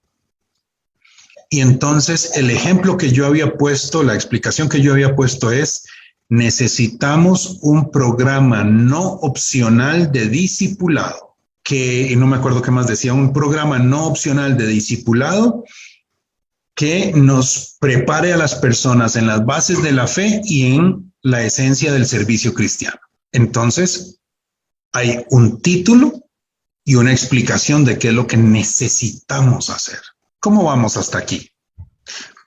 Y entonces el ejemplo que yo había puesto, la explicación que yo había puesto es: necesitamos un programa no opcional de discipulado, y no me acuerdo qué más decía, un programa no opcional de discipulado que nos prepare a las personas en las bases de la fe y en la esencia del servicio cristiano. Entonces, hay un título y una explicación de qué es lo que necesitamos hacer. ¿Cómo vamos hasta aquí?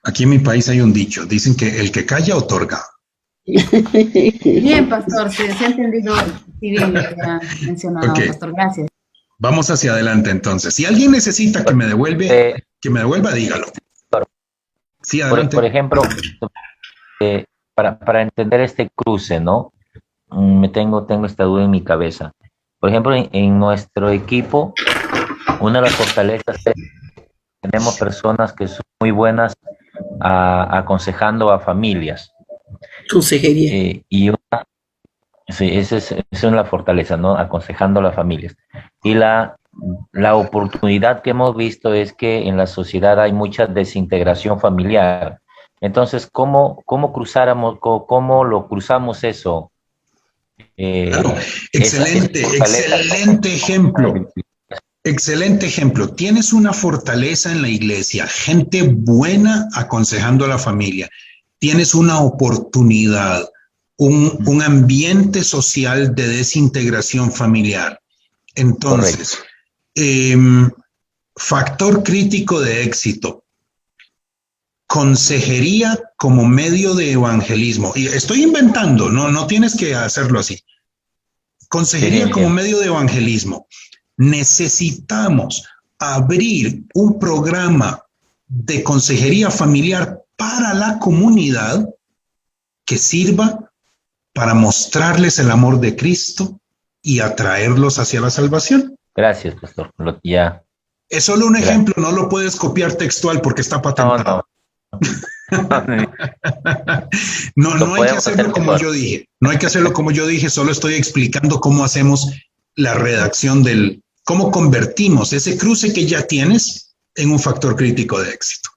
Aquí en mi país hay un dicho, dicen que el que calla otorga. Bien, pastor, se ha entendido bien lo que ha mencionado, Okay. pastor, gracias. Vamos hacia adelante entonces. Si alguien necesita que me devuelva, dígalo. Sí, adelante. Por ejemplo, para entender este cruce, ¿no? Tengo esta duda en mi cabeza. Por ejemplo, en nuestro equipo, una de las fortalezas es que tenemos personas que son muy buenas aconsejando a familias. Consejería. Sí, esa es la fortaleza, ¿no? Aconsejando a las familias. Y la oportunidad que hemos visto es que en la sociedad hay mucha desintegración familiar. Entonces, ¿cómo lo cruzamos eso? Claro, excelente ejemplo. Excelente ejemplo. Tienes una fortaleza en la iglesia, gente buena aconsejando a la familia. Tienes una oportunidad, un ambiente social de desintegración familiar. Entonces, factor crítico de éxito. Consejería como medio de evangelismo. Y estoy inventando, no tienes que hacerlo así. Consejería como medio de evangelismo. Necesitamos abrir un programa de consejería familiar para la comunidad que sirva para mostrarles el amor de Cristo y atraerlos hacia la salvación. Gracias, pastor. Ya. Es solo un ejemplo, no lo puedes copiar textual porque está patentado. No hay que hacerlo como yo dije. No hay que hacerlo como yo dije, solo estoy explicando cómo hacemos la redacción cómo convertimos ese cruce que ya tienes en un factor crítico de éxito.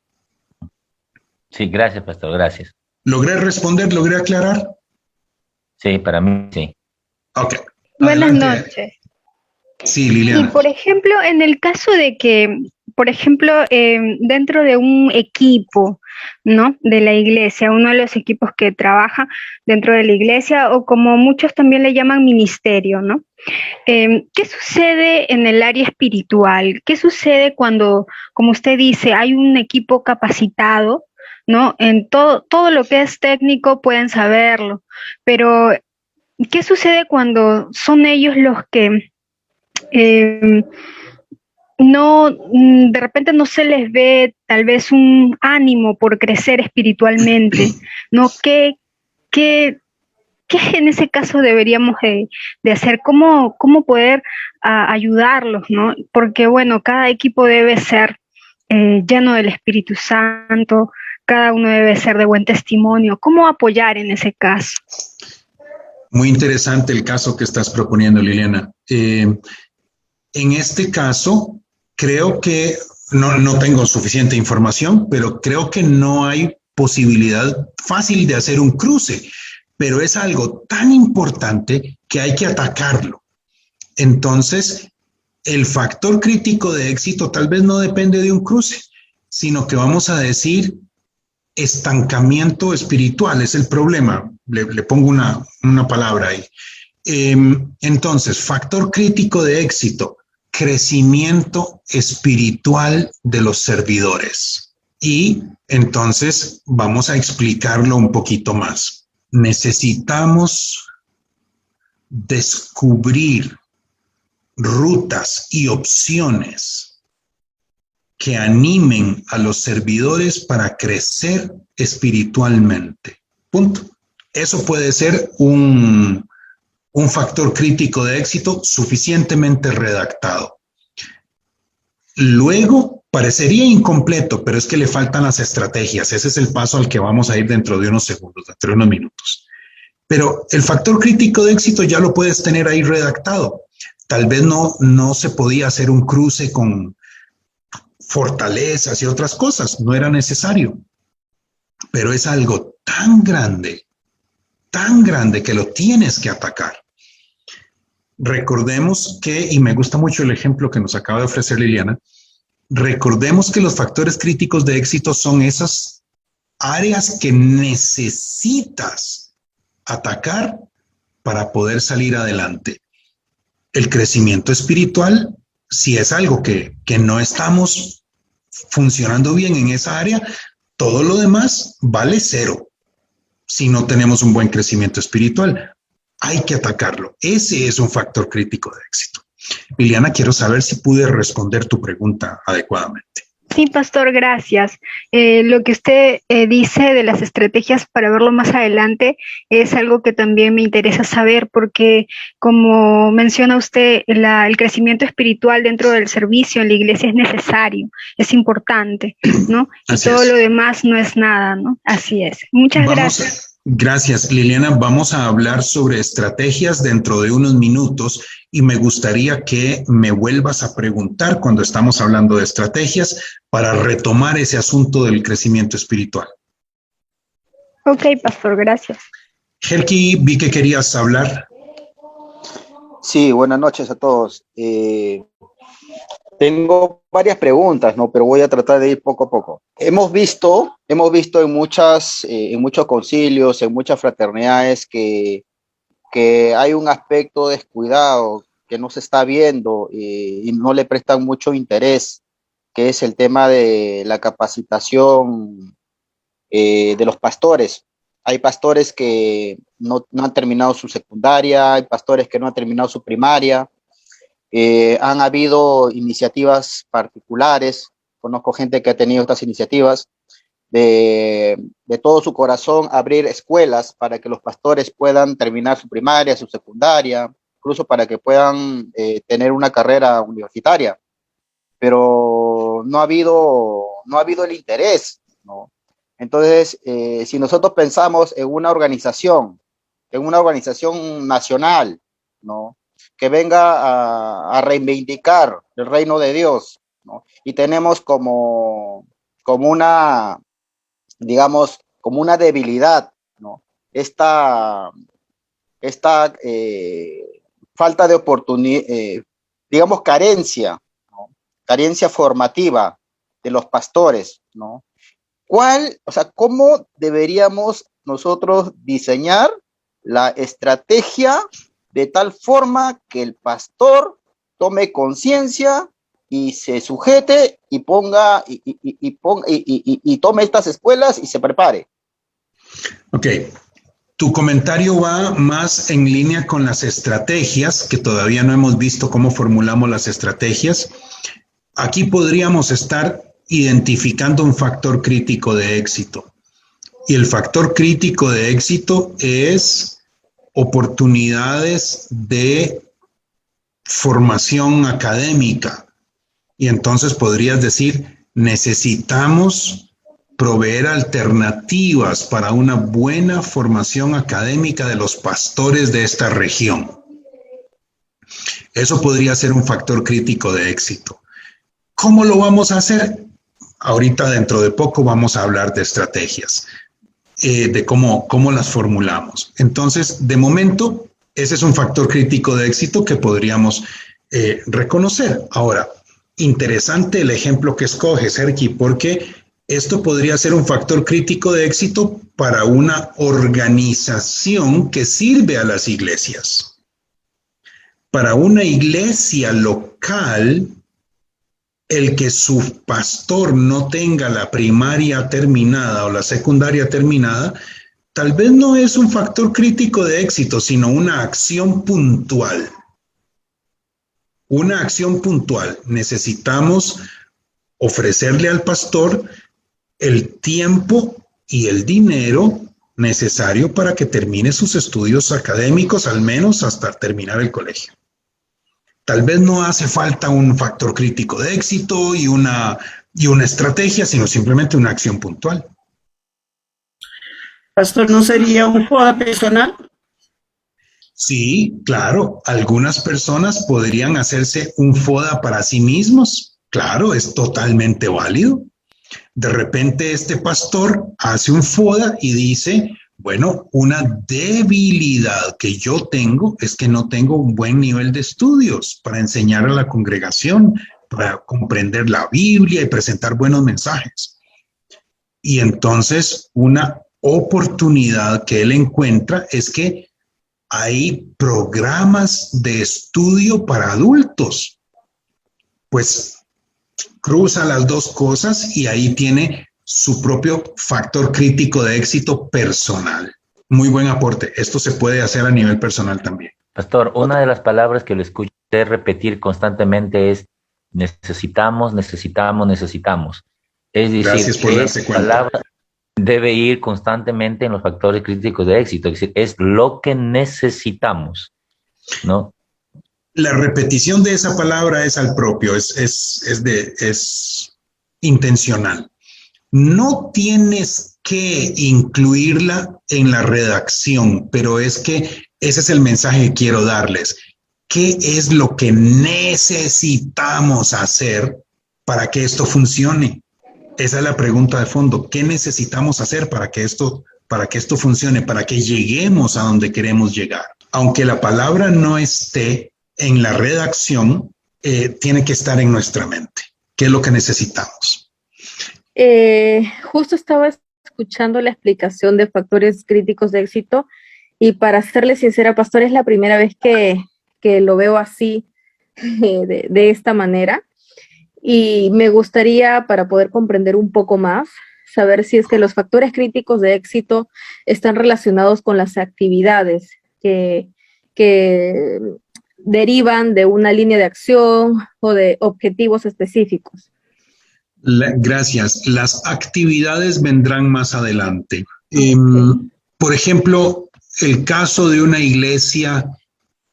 Sí, gracias, pastor, gracias. ¿Logré responder? ¿Logré aclarar? Sí, para mí sí. Ok. Buenas noches. Sí, Liliana. Y por ejemplo, en el caso de que, por ejemplo, dentro de un equipo, ¿no? De la iglesia, uno de los equipos que trabaja dentro de la iglesia, o como muchos también le llaman ministerio, ¿no? ¿Qué sucede en el área espiritual? ¿Qué sucede cuando, como usted dice, hay un equipo capacitado, ¿no? En todo lo que es técnico pueden saberlo, pero ¿qué sucede cuando son ellos los que de repente no se les ve tal vez un ánimo por crecer espiritualmente, ¿no? ¿Qué en ese caso deberíamos de hacer? ¿Cómo poder ayudarlos, ¿no? Porque, bueno, cada equipo debe ser lleno del Espíritu Santo, cada uno debe ser de buen testimonio. ¿Cómo apoyar en ese caso? Muy interesante el caso que estás proponiendo, Liliana. En este caso, creo que no tengo suficiente información, pero creo que no hay posibilidad fácil de hacer un cruce, pero es algo tan importante que hay que atacarlo. Entonces, el factor crítico de éxito tal vez no depende de un cruce, sino que vamos a decir estancamiento espiritual, es el problema. Le pongo una palabra ahí. Entonces, factor crítico de éxito, crecimiento espiritual de los servidores. Y entonces vamos a explicarlo un poquito más. Necesitamos descubrir rutas y opciones que animen a los servidores para crecer espiritualmente. Punto. Eso puede ser un factor crítico de éxito suficientemente redactado. Luego, parecería incompleto, pero es que le faltan las estrategias. Ese es el paso al que vamos a ir dentro de unos segundos, dentro de unos minutos. Pero el factor crítico de éxito ya lo puedes tener ahí redactado. Tal vez no se podía hacer un cruce con fortalezas y otras cosas, no era necesario. Pero es algo tan grande que lo tienes que atacar. Recordemos que, y me gusta mucho el ejemplo que nos acaba de ofrecer Liliana, recordemos que los factores críticos de éxito son esas áreas que necesitas atacar para poder salir adelante. El crecimiento espiritual, si es algo que no estamos funcionando bien en esa área, todo lo demás vale cero si no tenemos un buen crecimiento espiritual. Hay que atacarlo. Ese es un factor crítico de éxito. Liliana, quiero saber si pude responder tu pregunta adecuadamente. Sí, pastor, gracias. Lo que usted dice de las estrategias para verlo más adelante es algo que también me interesa saber, porque como menciona usted, el crecimiento espiritual dentro del servicio en la iglesia es necesario, es importante, ¿no? Y todo lo demás no es nada, ¿no? Así es. Muchas gracias. Gracias, Liliana. Vamos a hablar sobre estrategias dentro de unos minutos y me gustaría que me vuelvas a preguntar cuando estamos hablando de estrategias para retomar ese asunto del crecimiento espiritual. Ok, pastor, gracias. Helki, vi que querías hablar. Sí, buenas noches a todos. Tengo varias preguntas, ¿no? Pero voy a tratar de ir poco a poco. Hemos visto en muchos concilios, en muchas fraternidades que hay un aspecto descuidado que no se está viendo y no le prestan mucho interés, que es el tema de la capacitación de los pastores. Hay pastores que no han terminado su secundaria, hay pastores que no han terminado su primaria. Han habido iniciativas particulares, conozco gente que ha tenido estas iniciativas, de todo su corazón abrir escuelas para que los pastores puedan terminar su primaria, su secundaria, incluso para que puedan tener una carrera universitaria. Pero no ha habido el interés, ¿no? Entonces, si nosotros pensamos en una organización nacional, ¿no?, que venga a reivindicar el reino de Dios, ¿no?, y tenemos como una, digamos, como una debilidad, ¿no?, esta falta de oportunidad, digamos, carencia, ¿no?, carencia formativa de los pastores, ¿no? ¿Cómo deberíamos nosotros diseñar la estrategia de tal forma que el pastor tome conciencia y se sujete y tome estas escuelas y se prepare? Ok, tu comentario va más en línea con las estrategias, que todavía no hemos visto cómo formulamos las estrategias. Aquí podríamos estar identificando un factor crítico de éxito. Y el factor crítico de éxito es oportunidades de formación académica. Y entonces podrías decir, necesitamos proveer alternativas para una buena formación académica de los pastores de esta región. Eso podría ser un factor crítico de éxito. ¿Cómo lo vamos a hacer? Ahorita, dentro de poco, vamos a hablar de estrategias, de cómo las formulamos. Entonces, de momento, ese es un factor crítico de éxito que podríamos reconocer. Ahora, interesante el ejemplo que escoge Sergi, porque esto podría ser un factor crítico de éxito para una organización que sirve a las iglesias. Para una iglesia local, el que su pastor no tenga la primaria terminada o la secundaria terminada, tal vez no es un factor crítico de éxito, sino una acción puntual. Una acción puntual. Necesitamos ofrecerle al pastor el tiempo y el dinero necesario para que termine sus estudios académicos, al menos hasta terminar el colegio. Tal vez no hace falta un factor crítico de éxito y una estrategia, sino simplemente una acción puntual. Pastor, ¿no sería un FODA personal? Sí, claro. Algunas personas podrían hacerse un FODA para sí mismos. Claro, es totalmente válido. De repente este pastor hace un FODA y dice, bueno, una debilidad que yo tengo es que no tengo un buen nivel de estudios para enseñar a la congregación, para comprender la Biblia y presentar buenos mensajes. Y entonces una oportunidad que él encuentra es que hay programas de estudio para adultos. Pues cruza las dos cosas y ahí tiene su propio factor crítico de éxito personal. Muy buen aporte. Esto se puede hacer a nivel personal también. Pastor, una de las palabras que le escuché repetir constantemente es necesitamos, necesitamos, necesitamos. Es decir, gracias por darse cuenta. Palabra debe ir constantemente en los factores críticos de éxito. Es decir, es lo que necesitamos, ¿no? La repetición de esa palabra es al propio, es intencional. No tienes que incluirla en la redacción, pero es que ese es el mensaje que quiero darles. ¿Qué es lo que necesitamos hacer para que esto funcione? Esa es la pregunta de fondo. ¿Qué necesitamos hacer para que esto funcione, para que lleguemos a donde queremos llegar? Aunque la palabra no esté en la redacción tiene que estar en nuestra mente. ¿Qué es lo que necesitamos? Justo estaba escuchando la explicación de factores críticos de éxito y para serle sincera, pastor, es la primera vez que lo veo así, de esta manera. Y me gustaría, para poder comprender un poco más, saber si es que los factores críticos de éxito están relacionados con las actividades que derivan de una línea de acción o de objetivos específicos. Gracias. Las actividades vendrán más adelante. Por ejemplo, el caso de una iglesia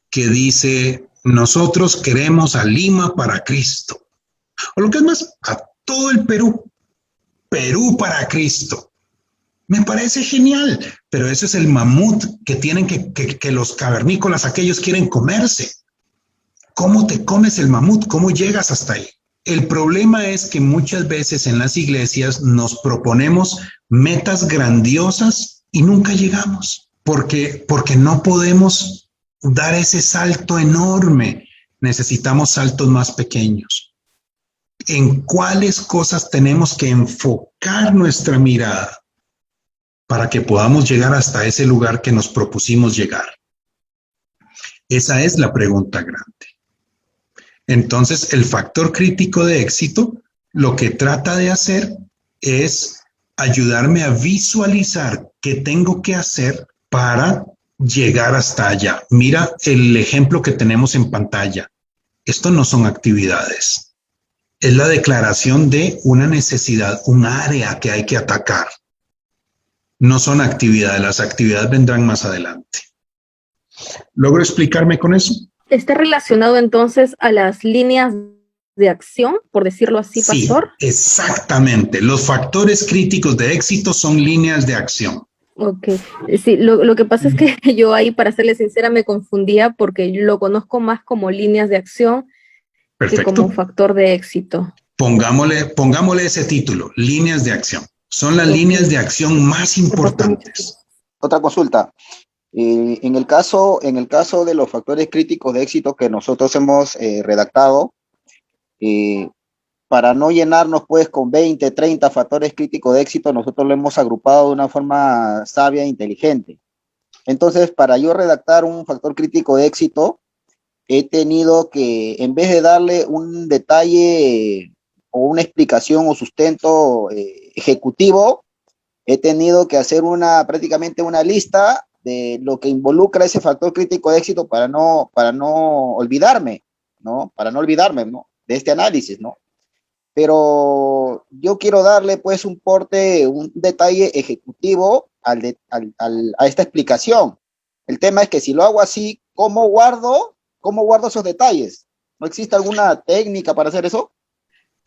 que dice, nosotros queremos a Lima para Cristo. O lo que es más, a todo el Perú. Perú para Cristo. Me parece genial, pero ese es el mamut que tienen que los cavernícolas, aquellos quieren comerse. ¿Cómo te comes el mamut? ¿Cómo llegas hasta ahí? El problema es que muchas veces en las iglesias nos proponemos metas grandiosas y nunca llegamos, porque no podemos dar ese salto enorme. Necesitamos saltos más pequeños. ¿En cuáles cosas tenemos que enfocar nuestra mirada para que podamos llegar hasta ese lugar que nos propusimos llegar? Esa es la pregunta grande. Entonces, el factor crítico de éxito lo que trata de hacer es ayudarme a visualizar qué tengo que hacer para llegar hasta allá. Mira el ejemplo que tenemos en pantalla. Esto no son actividades. Es la declaración de una necesidad, un área que hay que atacar. No son actividades, las actividades vendrán más adelante. ¿Logro explicarme con eso? ¿Está relacionado entonces a las líneas de acción, por decirlo así, pastor? Sí, exactamente. Los factores críticos de éxito son líneas de acción. Ok, sí, lo que pasa es que yo ahí, para serle sincera, me confundía porque lo conozco más como líneas de acción. Perfecto. Que como factor de éxito. Pongámosle ese título, líneas de acción. Son las líneas de acción más importantes. Otra consulta. En el caso de los factores críticos de éxito que nosotros hemos redactado, para no llenarnos pues con 20, 30 factores críticos de éxito, nosotros lo hemos agrupado de una forma sabia e inteligente. Entonces, para yo redactar un factor crítico de éxito, he tenido que, en vez de darle un detalle o una explicación o sustento ejecutivo, he tenido que hacer prácticamente una lista de lo que involucra ese factor crítico de éxito para no olvidarme, ¿no? Para no olvidarme, ¿no? De este análisis, ¿no? Pero yo quiero darle pues un detalle ejecutivo a esta explicación. El tema es que si lo hago así, ¿cómo guardo esos detalles? ¿No existe alguna técnica para hacer eso?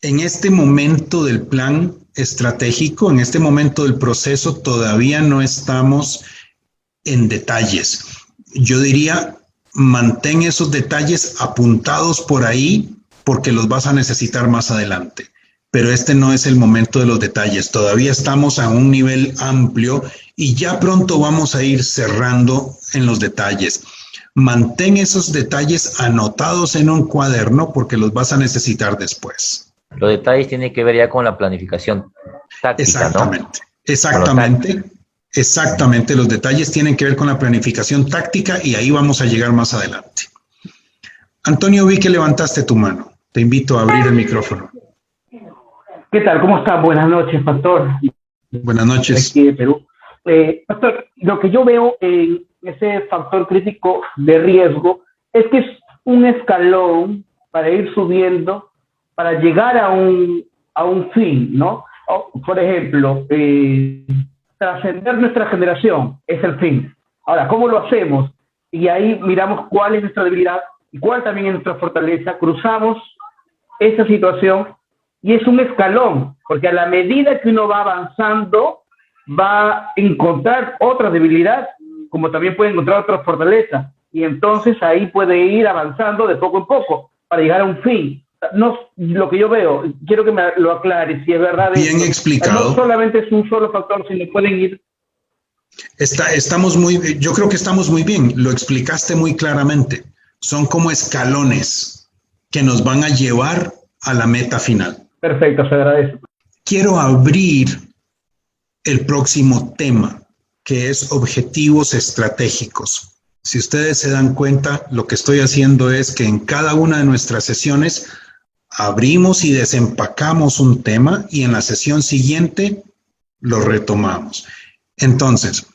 En este momento del plan estratégico, en este momento del proceso, todavía no estamos en detalles. Yo diría, mantén esos detalles apuntados por ahí porque los vas a necesitar más adelante. Pero este no es el momento de los detalles. Todavía estamos a un nivel amplio y ya pronto vamos a ir cerrando en los detalles. Mantén esos detalles anotados en un cuaderno porque los vas a necesitar después. Los detalles tienen que ver ya con la planificación táctica, exactamente, ¿no? Exactamente. Los detalles tienen que ver con la planificación táctica y ahí vamos a llegar más adelante. Antonio, vi que levantaste tu mano. Te invito a abrir el micrófono. ¿Qué tal? ¿Cómo está? Buenas noches, pastor. Buenas noches. Aquí de Perú. Pastor, lo que yo veo en ese factor crítico de riesgo es que es un escalón para ir subiendo, para llegar a un fin, ¿no? Por ejemplo, trascender nuestra generación es el fin. Ahora, ¿cómo lo hacemos? Y ahí miramos cuál es nuestra debilidad y cuál también es nuestra fortaleza. Cruzamos esa situación y es un escalón, porque a la medida que uno va avanzando, va a encontrar otra debilidad, como también puede encontrar otra fortaleza. Y entonces ahí puede ir avanzando de poco en poco para llegar a un fin. No, lo que yo veo, quiero que me lo aclare, si es verdad. Bien explicado. No solamente es un solo factor, sino pueden ir. Yo creo que estamos muy bien, lo explicaste muy claramente. son como escalones que nos van a llevar a la meta final. Perfecto, se agradece. Quiero abrir el próximo tema, que es objetivos estratégicos. Si ustedes se dan cuenta, lo que estoy haciendo es que en cada una de nuestras sesiones abrimos y desempacamos un tema y en la sesión siguiente lo retomamos. Entonces,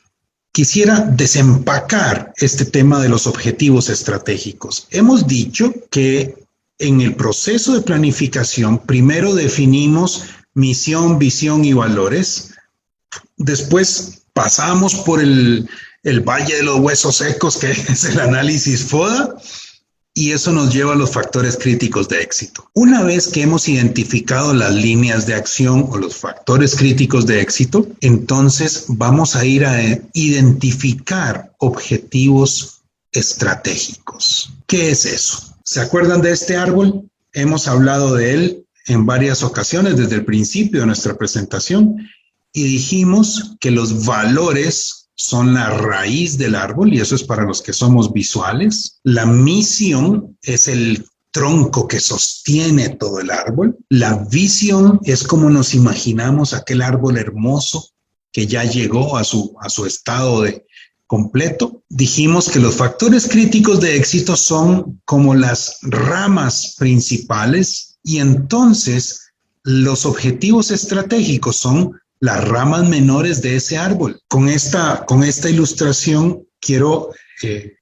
quisiera desempacar este tema de los objetivos estratégicos. Hemos dicho que en el proceso de planificación, primero definimos misión, visión y valores. Después pasamos por el valle de los huesos secos, que es el análisis FODA, y eso nos lleva a los factores críticos de éxito. Una vez que hemos identificado las líneas de acción o los factores críticos de éxito, entonces vamos a ir a identificar objetivos estratégicos. ¿Qué es eso? ¿Se acuerdan de este árbol? Hemos hablado de él en varias ocasiones desde el principio de nuestra presentación y dijimos que los valores son la raíz del árbol, y eso es para los que somos visuales. La misión es el tronco que sostiene todo el árbol. La visión es como nos imaginamos aquel árbol hermoso que ya llegó a su estado de completo. Dijimos que los factores críticos de éxito son como las ramas principales, y entonces los objetivos estratégicos son las ramas menores de ese árbol. Con esta ilustración quiero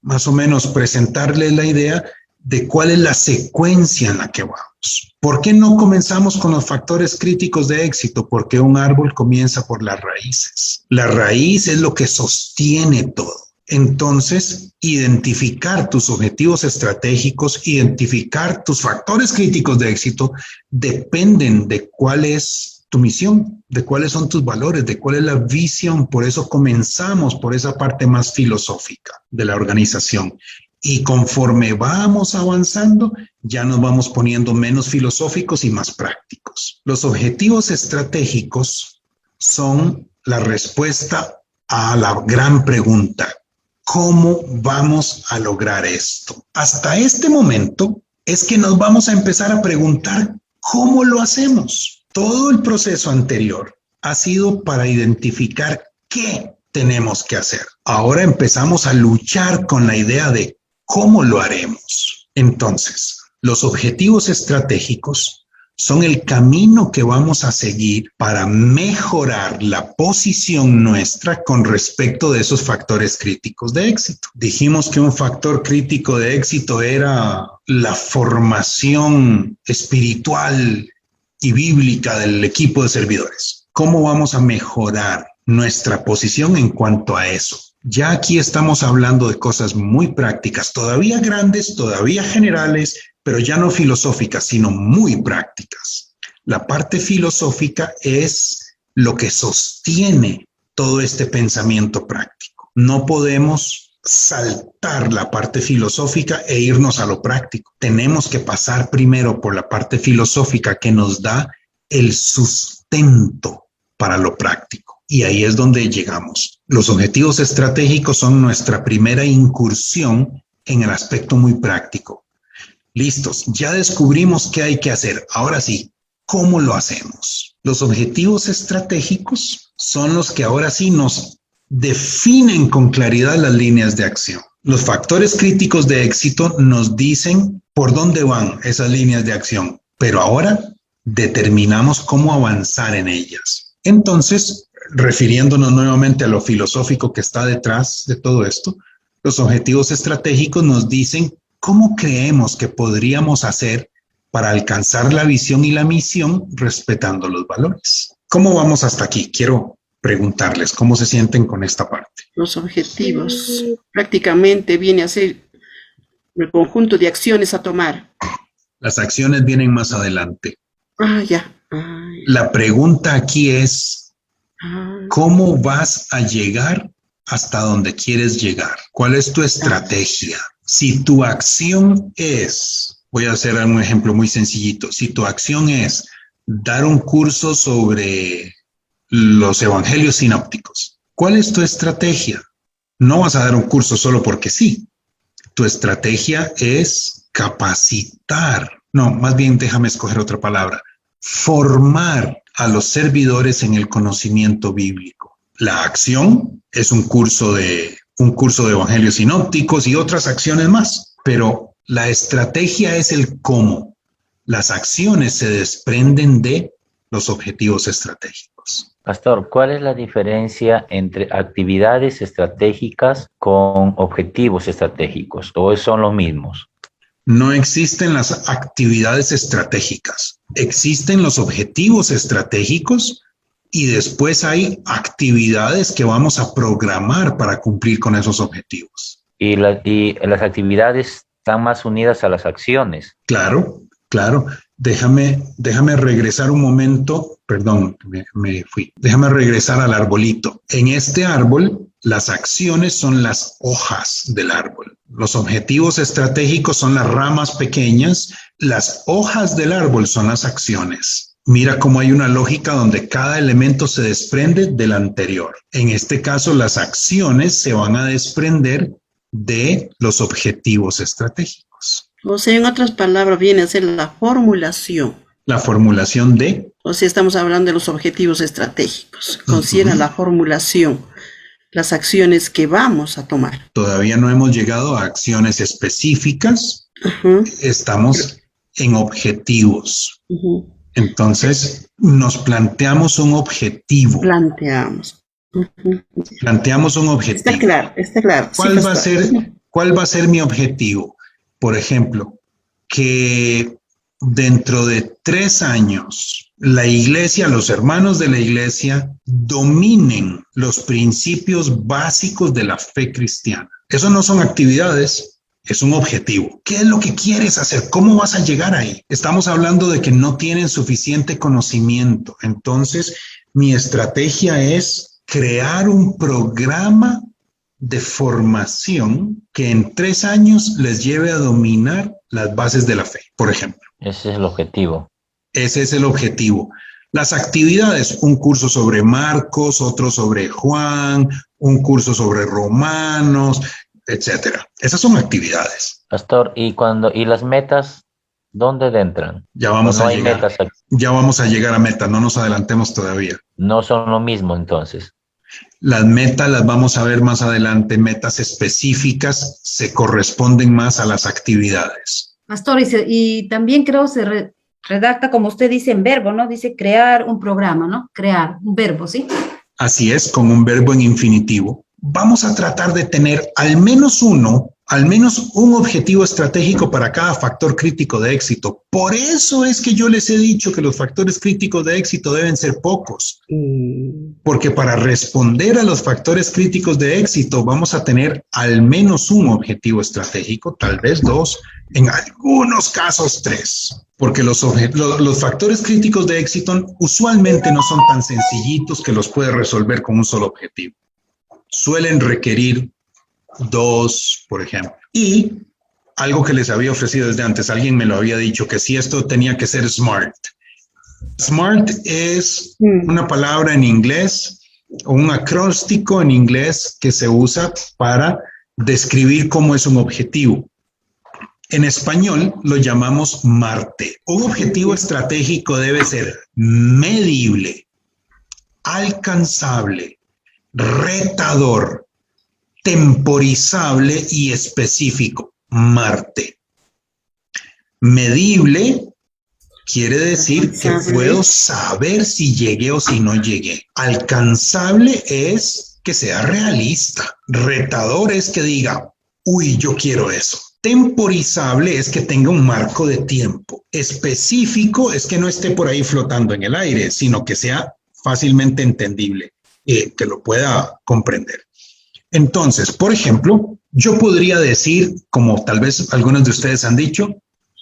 más o menos presentarles la idea de cuál es la secuencia en la que vamos. ¿Por qué no comenzamos con los factores críticos de éxito? Porque un árbol comienza por las raíces. La raíz es lo que sostiene todo. Entonces, identificar tus objetivos estratégicos, identificar tus factores críticos de éxito, dependen de cuál es tu misión, de cuáles son tus valores, de cuál es la visión. Por eso comenzamos por esa parte más filosófica de la organización. Y conforme vamos avanzando, ya nos vamos poniendo menos filosóficos y más prácticos. Los objetivos estratégicos son la respuesta a la gran pregunta: ¿cómo vamos a lograr esto? Hasta este momento es que nos vamos a empezar a preguntar ¿cómo lo hacemos? Todo el proceso anterior ha sido para identificar qué tenemos que hacer. Ahora empezamos a luchar con la idea de cómo lo haremos. Entonces, los objetivos estratégicos son el camino que vamos a seguir para mejorar la posición nuestra con respecto de esos factores críticos de éxito. Dijimos que un factor crítico de éxito era la formación espiritual y bíblica del equipo de servidores. ¿Cómo vamos a mejorar nuestra posición en cuanto a eso? Ya aquí estamos hablando de cosas muy prácticas, todavía grandes, todavía generales, pero ya no filosóficas, sino muy prácticas. La parte filosófica es lo que sostiene todo este pensamiento práctico. No podemos saltar la parte filosófica e irnos a lo práctico. Tenemos que pasar primero por la parte filosófica que nos da el sustento para lo práctico. Y ahí es donde llegamos. Los objetivos estratégicos son nuestra primera incursión en el aspecto muy práctico. Listos, ya descubrimos qué hay que hacer. Ahora sí, ¿cómo lo hacemos? Los objetivos estratégicos son los que ahora sí nos definen con claridad las líneas de acción. Los factores críticos de éxito nos dicen por dónde van esas líneas de acción, pero ahora determinamos cómo avanzar en ellas. Entonces, refiriéndonos nuevamente a lo filosófico que está detrás de todo esto, los objetivos estratégicos nos dicen cómo creemos que podríamos hacer para alcanzar la visión y la misión respetando los valores. ¿Cómo vamos hasta aquí? Quiero preguntarles cómo se sienten con esta parte. Los objetivos prácticamente viene a ser el conjunto de acciones a tomar. Las acciones vienen más adelante. Ya. La pregunta aquí es, ¿cómo vas a llegar hasta donde quieres llegar? ¿Cuál es tu estrategia? Si tu acción es, voy a hacer un ejemplo muy sencillito, si tu acción es dar un curso sobre los evangelios sinópticos, ¿cuál es tu estrategia? No vas a dar un curso solo porque sí. Tu estrategia es capacitar. No, más bien déjame escoger otra palabra. Formar a los servidores en el conocimiento bíblico. La acción es un curso de evangelios sinópticos y otras acciones más, pero la estrategia es el cómo. Las acciones se desprenden de los objetivos estratégicos. Pastor, ¿cuál es la diferencia entre actividades estratégicas con objetivos estratégicos? ¿O son los mismos? No existen las actividades estratégicas, existen los objetivos estratégicos y después hay actividades que vamos a programar para cumplir con esos objetivos. Y las actividades están más unidas a las acciones. Claro, claro. Déjame regresar un momento, perdón, me fui. Déjame regresar al arbolito. En este árbol, las acciones son las hojas del árbol. Los objetivos estratégicos son las ramas pequeñas. Las hojas del árbol son las acciones. Mira cómo hay una lógica donde cada elemento se desprende del anterior. En este caso, las acciones se van a desprender de los objetivos estratégicos. O sea, en otras palabras, viene a ser la formulación. La formulación de... O sea, estamos hablando de los objetivos estratégicos. Considera la formulación, las acciones que vamos a tomar. Todavía no hemos llegado a acciones específicas. Estamos en objetivos. Entonces, nos planteamos un objetivo. Planteamos un objetivo. Está claro. ¿Cuál va a ser mi objetivo? Por ejemplo, que dentro de 3 años la iglesia, los hermanos de la iglesia dominen los principios básicos de la fe cristiana. Eso no son actividades, es un objetivo. ¿Qué es lo que quieres hacer? ¿Cómo vas a llegar ahí? Estamos hablando de que no tienen suficiente conocimiento. Entonces, mi estrategia es crear un programa de formación que en 3 años les lleve a dominar las bases de la fe, por ejemplo. Ese es el objetivo. Ese es el objetivo. Las actividades, un curso sobre Marcos, otro sobre Juan, un curso sobre Romanos, etcétera. Esas son actividades. Pastor, ¿y las metas dónde entran? Ya vamos a llegar. Ya vamos a llegar a meta, no nos adelantemos todavía. No son lo mismo entonces. Las metas las vamos a ver más adelante. Metas específicas se corresponden más a las actividades. Pastor, y también creo se redacta, como usted dice, en verbo, ¿no? Dice crear un programa, ¿no? Crear, un verbo, ¿sí? Así es, con un verbo en infinitivo. Vamos a tratar de tener al menos un objetivo estratégico para cada factor crítico de éxito. Por eso es que yo les he dicho que los factores críticos de éxito deben ser pocos. Porque para responder a los factores críticos de éxito vamos a tener al menos un objetivo estratégico, tal vez 2, en algunos casos 3. Porque los factores críticos de éxito usualmente no son tan sencillitos que los puede resolver con un solo objetivo. Suelen requerir 2, por ejemplo. Y algo que les había ofrecido desde antes, alguien me lo había dicho, que si esto tenía que ser SMART. SMART es una palabra en inglés, o un acróstico en inglés que se usa para describir cómo es un objetivo. En español lo llamamos MARTE. Un objetivo estratégico debe ser medible, alcanzable, retador, temporizable y específico. MARTE. Medible quiere decir que puedo saber si llegué o si no llegué. Alcanzable es que sea realista. Retador es que diga, uy, yo quiero eso. Temporizable es que tenga un marco de tiempo. Específico es que no esté por ahí flotando en el aire, sino que sea fácilmente entendible, que lo pueda comprender. Entonces, por ejemplo, yo podría decir, como tal vez algunos de ustedes han dicho,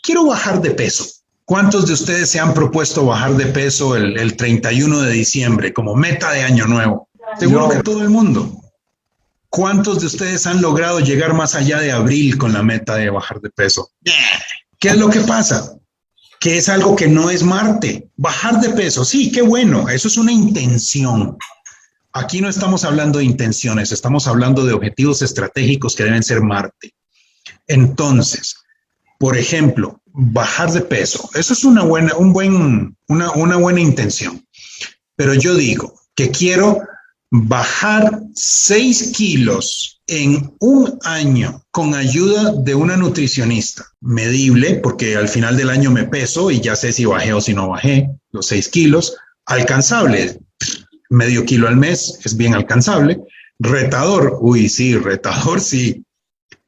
quiero bajar de peso. ¿Cuántos de ustedes se han propuesto bajar de peso el 31 de diciembre como meta de año nuevo? Seguro que todo el mundo. ¿Cuántos de ustedes han logrado llegar más allá de abril con la meta de bajar de peso? ¿Qué es lo que pasa? Que es algo que no es Marte. Bajar de peso, sí, qué bueno, eso es una intención. Aquí no estamos hablando de intenciones, estamos hablando de objetivos estratégicos que deben ser Marte. Entonces, por ejemplo, bajar de peso, eso es una buena intención. Pero yo digo que quiero bajar 6 kilos en un año con ayuda de una nutricionista medible, porque al final del año me peso y ya sé si bajé o si no bajé los 6 kilos, alcanzable, medio kilo al mes es bien alcanzable, retador, retador sí,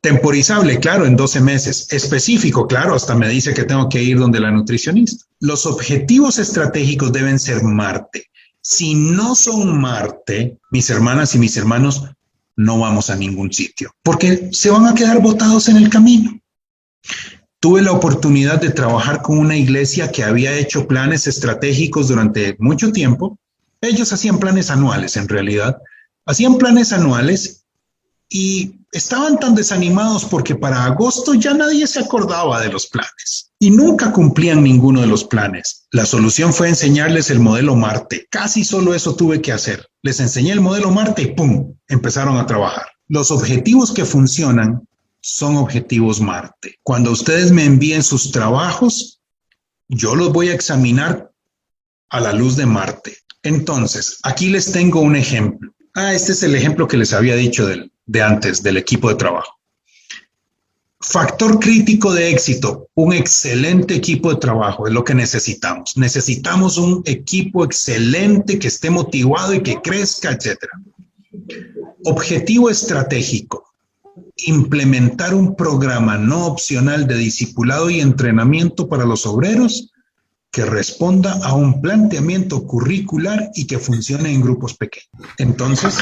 temporizable, claro, en 12 meses, específico, claro, hasta me dice que tengo que ir donde la nutricionista. Los objetivos estratégicos deben ser Marte. Si no son Marte, mis hermanas y mis hermanos, no vamos a ningún sitio, porque se van a quedar botados en el camino. Tuve la oportunidad de trabajar con una iglesia que había hecho planes estratégicos durante mucho tiempo. Ellos hacían planes anuales, en realidad. Hacían planes anuales y estaban tan desanimados porque para agosto ya nadie se acordaba de los planes y nunca cumplían ninguno de los planes. La solución fue enseñarles el modelo Marte. Casi solo eso tuve que hacer. Les enseñé el modelo Marte y ¡pum! Empezaron a trabajar. Los objetivos que funcionan son objetivos Marte. Cuando ustedes me envíen sus trabajos, yo los voy a examinar a la luz de Marte. Entonces, aquí les tengo un ejemplo. Este es el ejemplo que les había dicho de antes, del equipo de trabajo. Factor crítico de éxito, un excelente equipo de trabajo es lo que necesitamos. Necesitamos un equipo excelente que esté motivado y que crezca, etc. Objetivo estratégico, implementar un programa no opcional de discipulado y entrenamiento para los obreros que responda a un planteamiento curricular y que funcione en grupos pequeños. Entonces,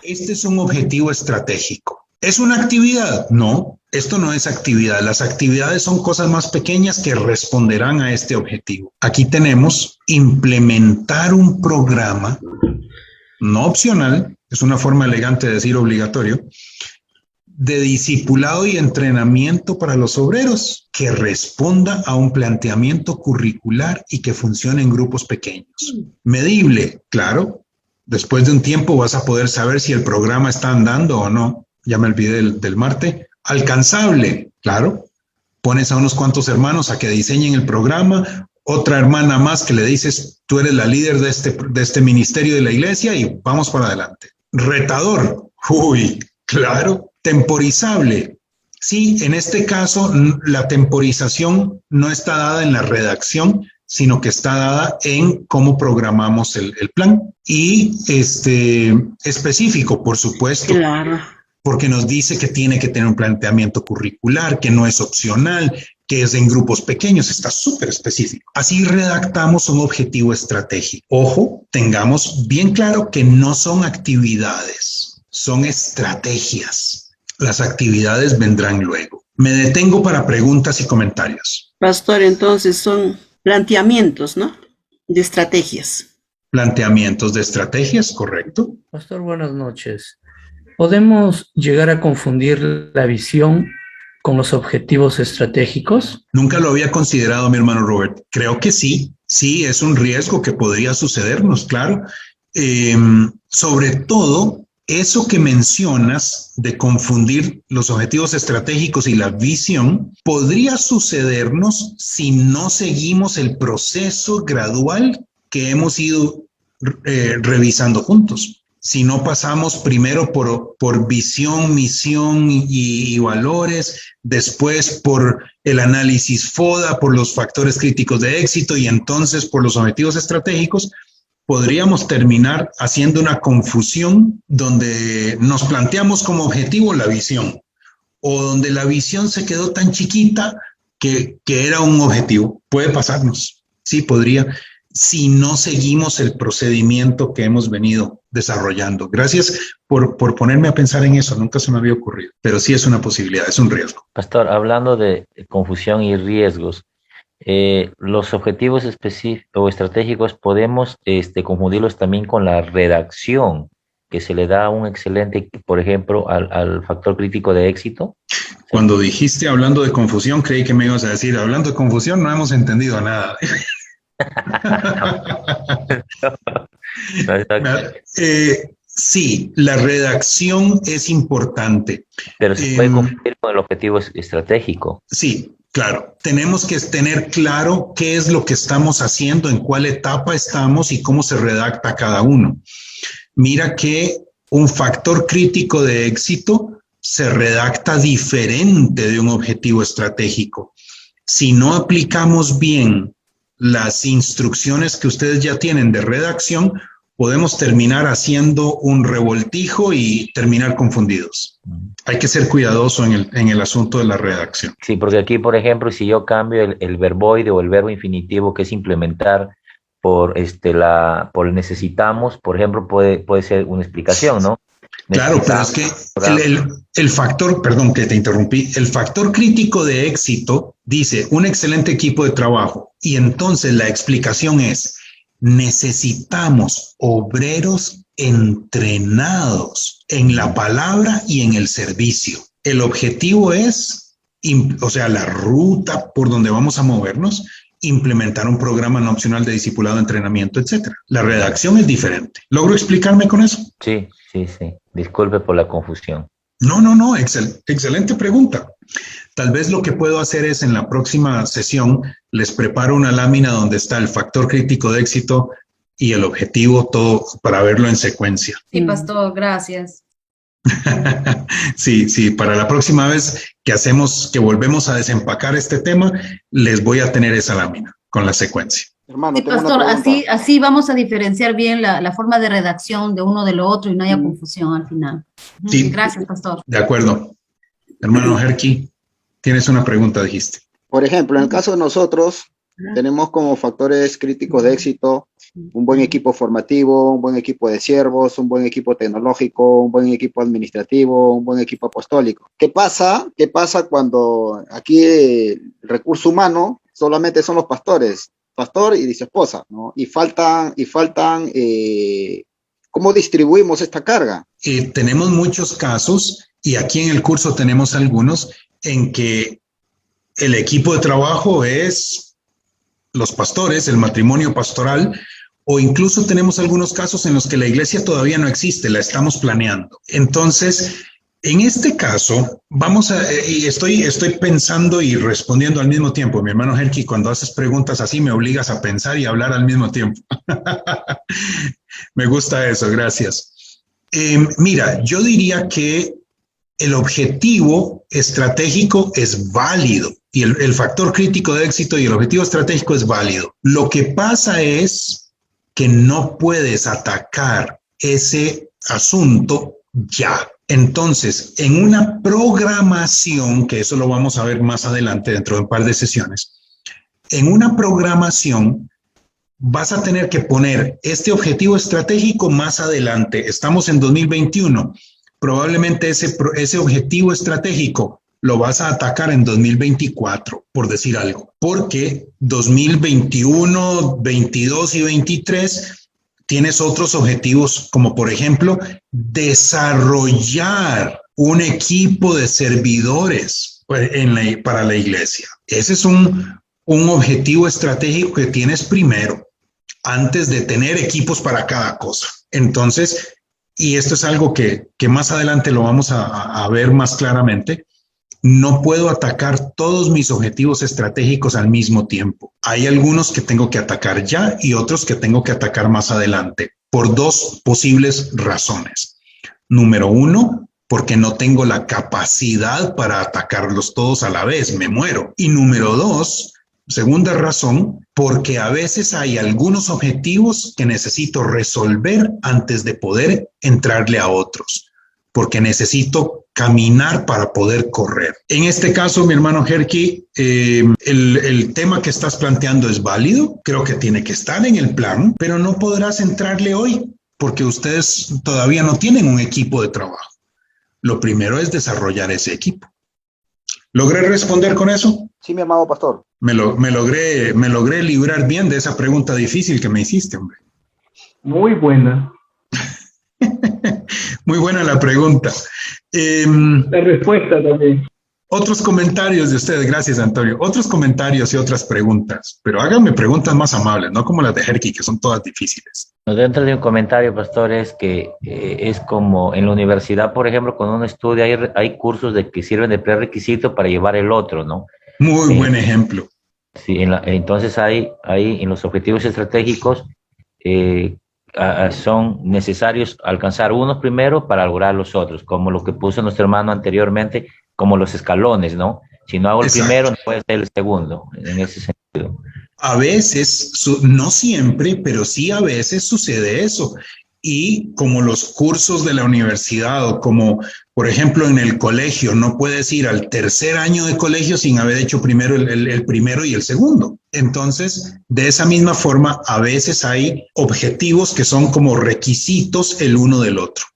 este es un objetivo estratégico. ¿Es una actividad? No, esto no es actividad. Las actividades son cosas más pequeñas que responderán a este objetivo. Aquí tenemos implementar un programa no opcional, es una forma elegante de decir obligatorio, de discipulado y entrenamiento para los obreros que responda a un planteamiento curricular y que funcione en grupos pequeños. Medible, claro. Después de un tiempo vas a poder saber si el programa está andando o no. Ya me olvidé del Marte. Alcanzable, claro. Pones a unos cuantos hermanos a que diseñen el programa, otra hermana más que le dices, tú eres la líder de este ministerio de la iglesia y vamos para adelante. Retador, claro. Temporizable. Sí, en este caso la temporización no está dada en la redacción, sino que está dada en cómo programamos el plan. Y específico, por supuesto. Claro. Porque nos dice que tiene que tener un planteamiento curricular, que no es opcional, que es en grupos pequeños, está súper específico. Así redactamos un objetivo estratégico. Ojo, tengamos bien claro que no son actividades, son estrategias. Las actividades vendrán luego. Me detengo para preguntas y comentarios. Pastor, entonces son planteamientos, ¿no? De estrategias. Planteamientos de estrategias, correcto. Pastor, buenas noches. ¿Podemos llegar a confundir la visión con los objetivos estratégicos? Nunca lo había considerado, mi hermano Robert. Creo que sí. Sí, es un riesgo que podría sucedernos, claro. Sobre todo, eso que mencionas de confundir los objetivos estratégicos y la visión podría sucedernos si no seguimos el proceso gradual que hemos ido revisando juntos. Si no pasamos primero por visión, misión y valores, después por el análisis FODA, por los factores críticos de éxito y entonces por los objetivos estratégicos, podríamos terminar haciendo una confusión donde nos planteamos como objetivo la visión o donde la visión se quedó tan chiquita que era un objetivo. Puede pasarnos, sí, podría, si no seguimos el procedimiento que hemos venido desarrollando. Gracias por ponerme a pensar en eso, nunca se me había ocurrido, pero sí es una posibilidad, es un riesgo. Pastor, hablando de confusión y riesgos, los objetivos específicos o estratégicos podemos confundirlos también con la redacción que se le da un excelente, por ejemplo, al factor crítico de éxito. Cuando dijiste hablando de confusión, creí que me ibas a decir, hablando de confusión no hemos entendido nada. Sí, la redacción es importante. Pero se puede cumplir con el objetivo estratégico. Sí, claro. Tenemos que tener claro qué es lo que estamos haciendo, en cuál etapa estamos y cómo se redacta cada uno. Mira que un factor crítico de éxito se redacta diferente de un objetivo estratégico. Si no aplicamos bien las instrucciones que ustedes ya tienen de redacción, podemos terminar haciendo un revoltijo y terminar confundidos. Hay que ser cuidadoso en el asunto de la redacción. Sí, porque aquí, por ejemplo, si yo cambio el verboide o el verbo infinitivo, que es implementar, por necesitamos, por ejemplo, puede ser una explicación, ¿no? Claro, pero es que el factor, perdón que te interrumpí, el factor crítico de éxito dice un excelente equipo de trabajo, y entonces la explicación es: necesitamos obreros entrenados en la palabra y en el servicio. El objetivo es, o sea, la ruta por donde vamos a movernos, implementar un programa no opcional de discipulado, entrenamiento, etcétera. La redacción es diferente. ¿Logro explicarme con eso? Sí. Disculpe por la confusión. No, excelente pregunta. Tal vez lo que puedo hacer es, en la próxima sesión, les preparo una lámina donde está el factor crítico de éxito y el objetivo, todo para verlo en secuencia. Sí, pastor, gracias. Sí, para la próxima vez que volvemos a desempacar este tema, les voy a tener esa lámina con la secuencia. Hermano, Sí, pastor, así vamos a diferenciar bien la forma de redacción de uno de lo otro y no haya confusión al final. Sí. Gracias, pastor. De acuerdo. Hermano Herky, tienes una pregunta, dijiste. Por ejemplo, en el caso de nosotros, tenemos como factores críticos de éxito un buen equipo formativo, un buen equipo de siervos, un buen equipo tecnológico, un buen equipo administrativo, un buen equipo apostólico. ¿Qué pasa cuando aquí el recurso humano solamente son los pastores? Pastor y dice esposa, ¿no? Y faltan, ¿cómo distribuimos esta carga? Tenemos muchos casos, y aquí en el curso tenemos algunos, en que el equipo de trabajo es los pastores, el matrimonio pastoral, o incluso tenemos algunos casos en los que la iglesia todavía no existe, la estamos planeando. Entonces, en este caso, y estoy pensando y respondiendo al mismo tiempo. Mi hermano Herky, cuando haces preguntas así, me obligas a pensar y hablar al mismo tiempo. Me gusta eso, gracias. Mira, yo diría que el objetivo estratégico es válido, y el factor crítico de éxito y el objetivo estratégico es válido. Lo que pasa es que no puedes atacar ese asunto ya. Entonces, en una programación, que eso lo vamos a ver más adelante dentro de un par de sesiones, en una programación vas a tener que poner este objetivo estratégico más adelante. Estamos en 2021. Probablemente ese objetivo estratégico lo vas a atacar en 2024, por decir algo, porque 2021, 22 y 23 tienes otros objetivos, como por ejemplo, desarrollar un equipo de servidores para la iglesia. Ese es un objetivo estratégico que tienes primero, antes de tener equipos para cada cosa. Entonces, y esto es algo que más adelante lo vamos a ver más claramente, no puedo atacar todos mis objetivos estratégicos al mismo tiempo. Hay algunos que tengo que atacar ya y otros que tengo que atacar más adelante, por dos posibles razones. Número uno, porque no tengo la capacidad para atacarlos todos a la vez, me muero. Y número dos, segunda razón, porque a veces hay algunos objetivos que necesito resolver antes de poder entrarle a otros, porque necesito caminar para poder correr. En este caso, mi hermano Herky, el tema que estás planteando es válido, creo que tiene que estar en el plan, pero no podrás entrarle hoy porque ustedes todavía no tienen un equipo de trabajo. Lo primero es desarrollar ese equipo. ¿Logré responder con eso? Sí, mi amado pastor. Me logré librar bien de esa pregunta difícil que me hiciste, hombre. Muy buena. Muy buena la pregunta. La respuesta también. Otros comentarios de ustedes, gracias Antonio. Otros comentarios y otras preguntas, pero háganme preguntas más amables, no como las de Herky, que son todas difíciles. Dentro de un comentario, pastor, es que es como en la universidad, por ejemplo, cuando uno estudia, hay cursos que sirven de prerequisito para llevar el otro, ¿no? Muy buen ejemplo. Sí, entonces hay en los objetivos estratégicos son necesarios alcanzar unos primero para lograr los otros, como lo que puso nuestro hermano anteriormente, como los escalones, ¿no? Si no hago el primero, no puede ser el segundo, en ese sentido. A veces, no siempre, pero sí a veces sucede eso. Y como los cursos de la universidad o como, por ejemplo, en el colegio, no puedes ir al tercer año de colegio sin haber hecho primero el primero y el segundo. Entonces, de esa misma forma, a veces hay objetivos que son como requisitos el uno del otro.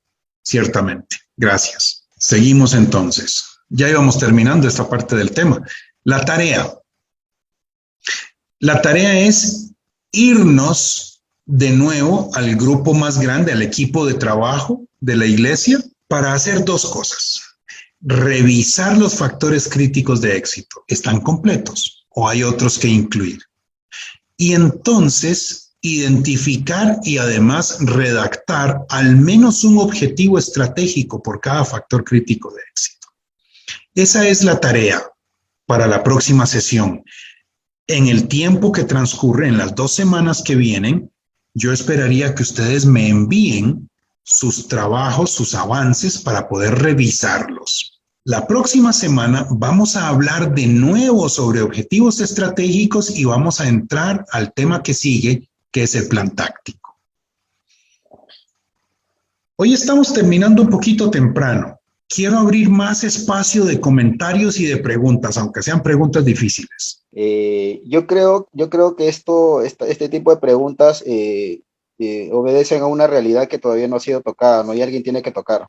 Ciertamente. Gracias. Seguimos entonces. Ya íbamos terminando esta parte del tema. La tarea. La tarea es irnos de nuevo al grupo más grande, al equipo de trabajo de la iglesia, para hacer dos cosas. Revisar los factores críticos de éxito. ¿Están completos o hay otros que incluir? Y entonces identificar y además redactar al menos un objetivo estratégico por cada factor crítico de éxito. Esa es la tarea para la próxima sesión. En el tiempo que transcurre, en las 2 semanas que vienen, yo esperaría que ustedes me envíen sus trabajos, sus avances para poder revisarlos. La próxima semana vamos a hablar de nuevo sobre objetivos estratégicos y vamos a entrar al tema que sigue, que es el plan táctico. Hoy estamos terminando un poquito temprano. Quiero abrir más espacio de comentarios y de preguntas, aunque sean preguntas difíciles. Yo creo que este tipo de preguntas obedecen a una realidad que todavía no ha sido tocada, ¿no? Y alguien tiene que tocar.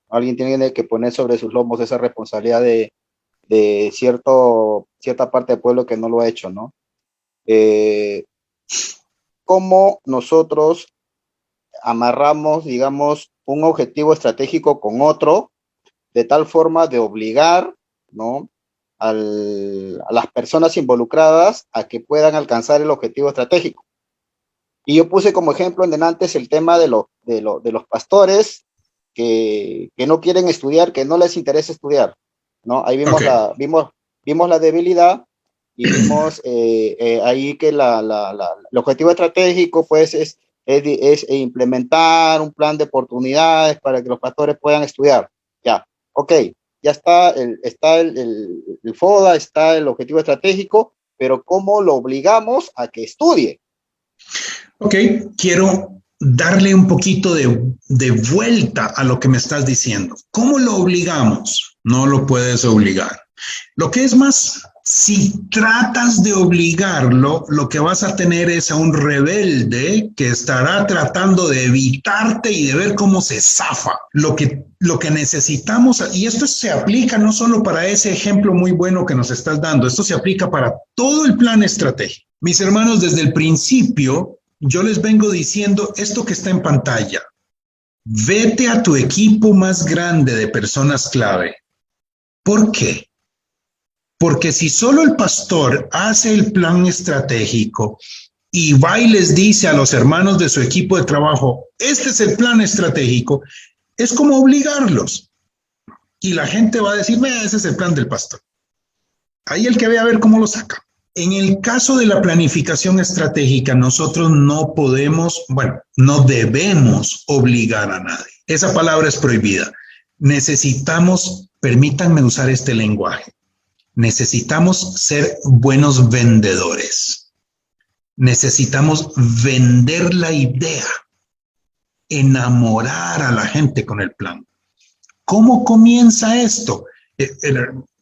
Alguien tiene que poner sobre sus lomos esa responsabilidad de cierta parte del pueblo que no lo ha hecho, ¿no? ¿Cómo nosotros amarramos, digamos, un objetivo estratégico con otro, de tal forma de obligar, ¿no?, a las personas involucradas a que puedan alcanzar el objetivo estratégico? Y yo puse como ejemplo en antes el tema de los pastores que no quieren estudiar, que no les interesa estudiar, ¿no? Ahí vimos, vimos la debilidad y vimos ahí que el objetivo estratégico pues es implementar un plan de oportunidades para que los pastores puedan estudiar. Ya, ok, ya está el FODA, está el objetivo estratégico, pero ¿cómo lo obligamos a que estudie? Ok, quiero darle un poquito de vuelta a lo que me estás diciendo. ¿Cómo lo obligamos? No lo puedes obligar. Lo que es más, si tratas de obligarlo, lo que vas a tener es a un rebelde que estará tratando de evitarte y de ver cómo se zafa. Lo que necesitamos, y esto se aplica no solo para ese ejemplo muy bueno que nos estás dando, esto se aplica para todo el plan estratégico. Mis hermanos, desde el principio, yo les vengo diciendo esto que está en pantalla. Vete a tu equipo más grande de personas clave. ¿Por qué? Porque si solo el pastor hace el plan estratégico y va y les dice a los hermanos de su equipo de trabajo, este es el plan estratégico, es como obligarlos. Y la gente va a decir, vea, ese es el plan del pastor. Ahí el que ve a ver cómo lo saca. En el caso de la planificación estratégica, nosotros no podemos, no debemos obligar a nadie. Esa palabra es prohibida. Necesitamos, permítanme usar este lenguaje, necesitamos ser buenos vendedores. Necesitamos vender la idea, enamorar a la gente con el plan. ¿Cómo comienza esto?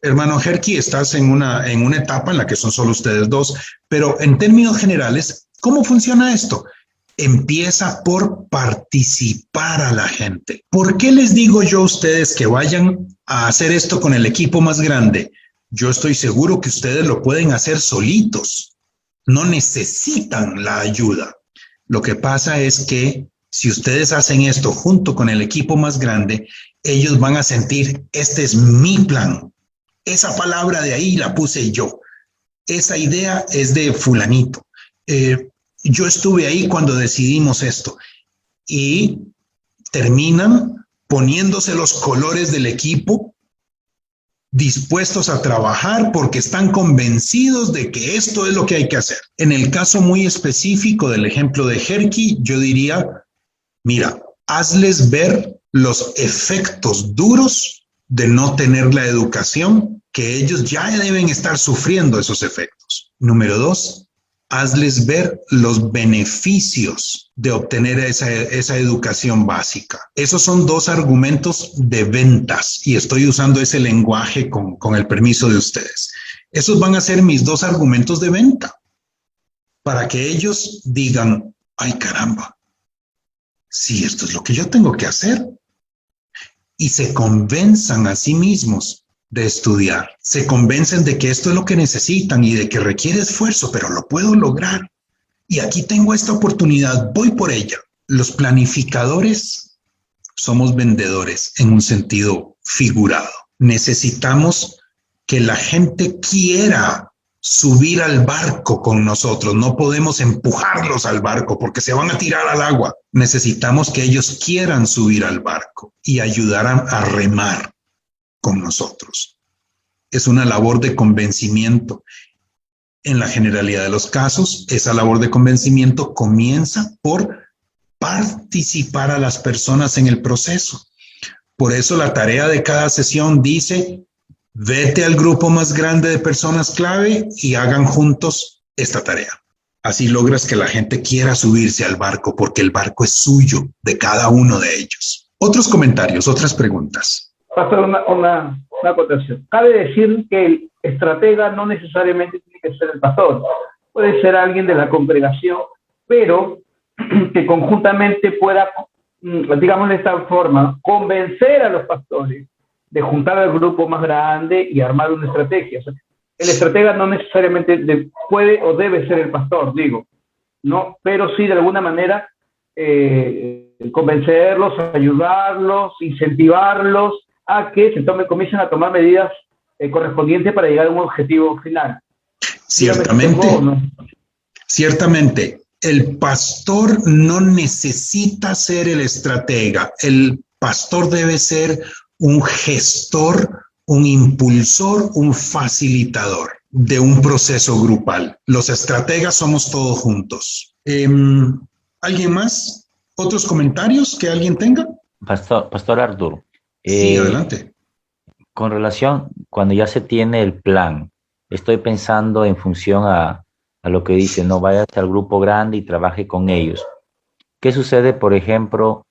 Hermano Herky, estás en una etapa en la que son solo ustedes dos, pero en términos generales, ¿cómo funciona esto? Empieza por participar a la gente. ¿Por qué les digo yo a ustedes que vayan a hacer esto con el equipo más grande? Yo estoy seguro que ustedes lo pueden hacer solitos. No necesitan la ayuda. Lo que pasa es que si ustedes hacen esto junto con el equipo más grande, ellos van a sentir, este es mi plan. esa palabra de ahí la puse yo. Esa idea es de fulanito. Yo estuve ahí cuando decidimos esto. Y terminan poniéndose los colores del equipo, dispuestos a trabajar porque están convencidos de que esto es lo que hay que hacer. En el caso muy específico del ejemplo de Herky, yo diría, mira, hazles ver los efectos duros de no tener la educación, que ellos ya deben estar sufriendo esos efectos. Número 2, hazles ver los beneficios de obtener esa educación básica. Esos son 2 argumentos de ventas y estoy usando ese lenguaje con el permiso de ustedes. Esos van a ser mis 2 argumentos de venta para que ellos digan, ay caramba, sí, esto es lo que yo tengo que hacer. Y se convenzan a sí mismos de estudiar. Se convencen de que esto es lo que necesitan y de que requiere esfuerzo, pero lo puedo lograr. Y aquí tengo esta oportunidad, voy por ella. Los planificadores somos vendedores en un sentido figurado. Necesitamos que la gente quiera subir al barco con nosotros. No podemos empujarlos al barco porque se van a tirar al agua. Necesitamos que ellos quieran subir al barco y ayudar a remar con nosotros. Es una labor de convencimiento. En la generalidad de los casos, esa labor de convencimiento comienza por participar a las personas en el proceso. Por eso la tarea de cada sesión dice: vete al grupo más grande de personas clave y hagan juntos esta tarea. Así logras que la gente quiera subirse al barco porque el barco es suyo, de cada uno de ellos. Otros comentarios, otras preguntas. Pastor, una acotación. Cabe decir que el estratega no necesariamente tiene que ser el pastor. Puede ser alguien de la congregación, pero que conjuntamente pueda, digamos de esta forma, convencer a los pastores de juntar al grupo más grande y armar una estrategia. O sea, el estratega no necesariamente puede o debe ser el pastor, digo, ¿no? Pero sí, de alguna manera, convencerlos, ayudarlos, incentivarlos a que comiencen a tomar medidas correspondientes para llegar a un objetivo final. Ciertamente, ciertamente, el pastor no necesita ser el estratega. El pastor debe ser un gestor, un impulsor, un facilitador de un proceso grupal. Los estrategas somos todos juntos. ¿Alguien más? ¿Otros comentarios que alguien tenga? Pastor Arturo. Sí, adelante. Con relación, cuando ya se tiene el plan, estoy pensando en función a lo que dice, no vayas al grupo grande y trabaje con ellos. ¿Qué sucede, por ejemplo,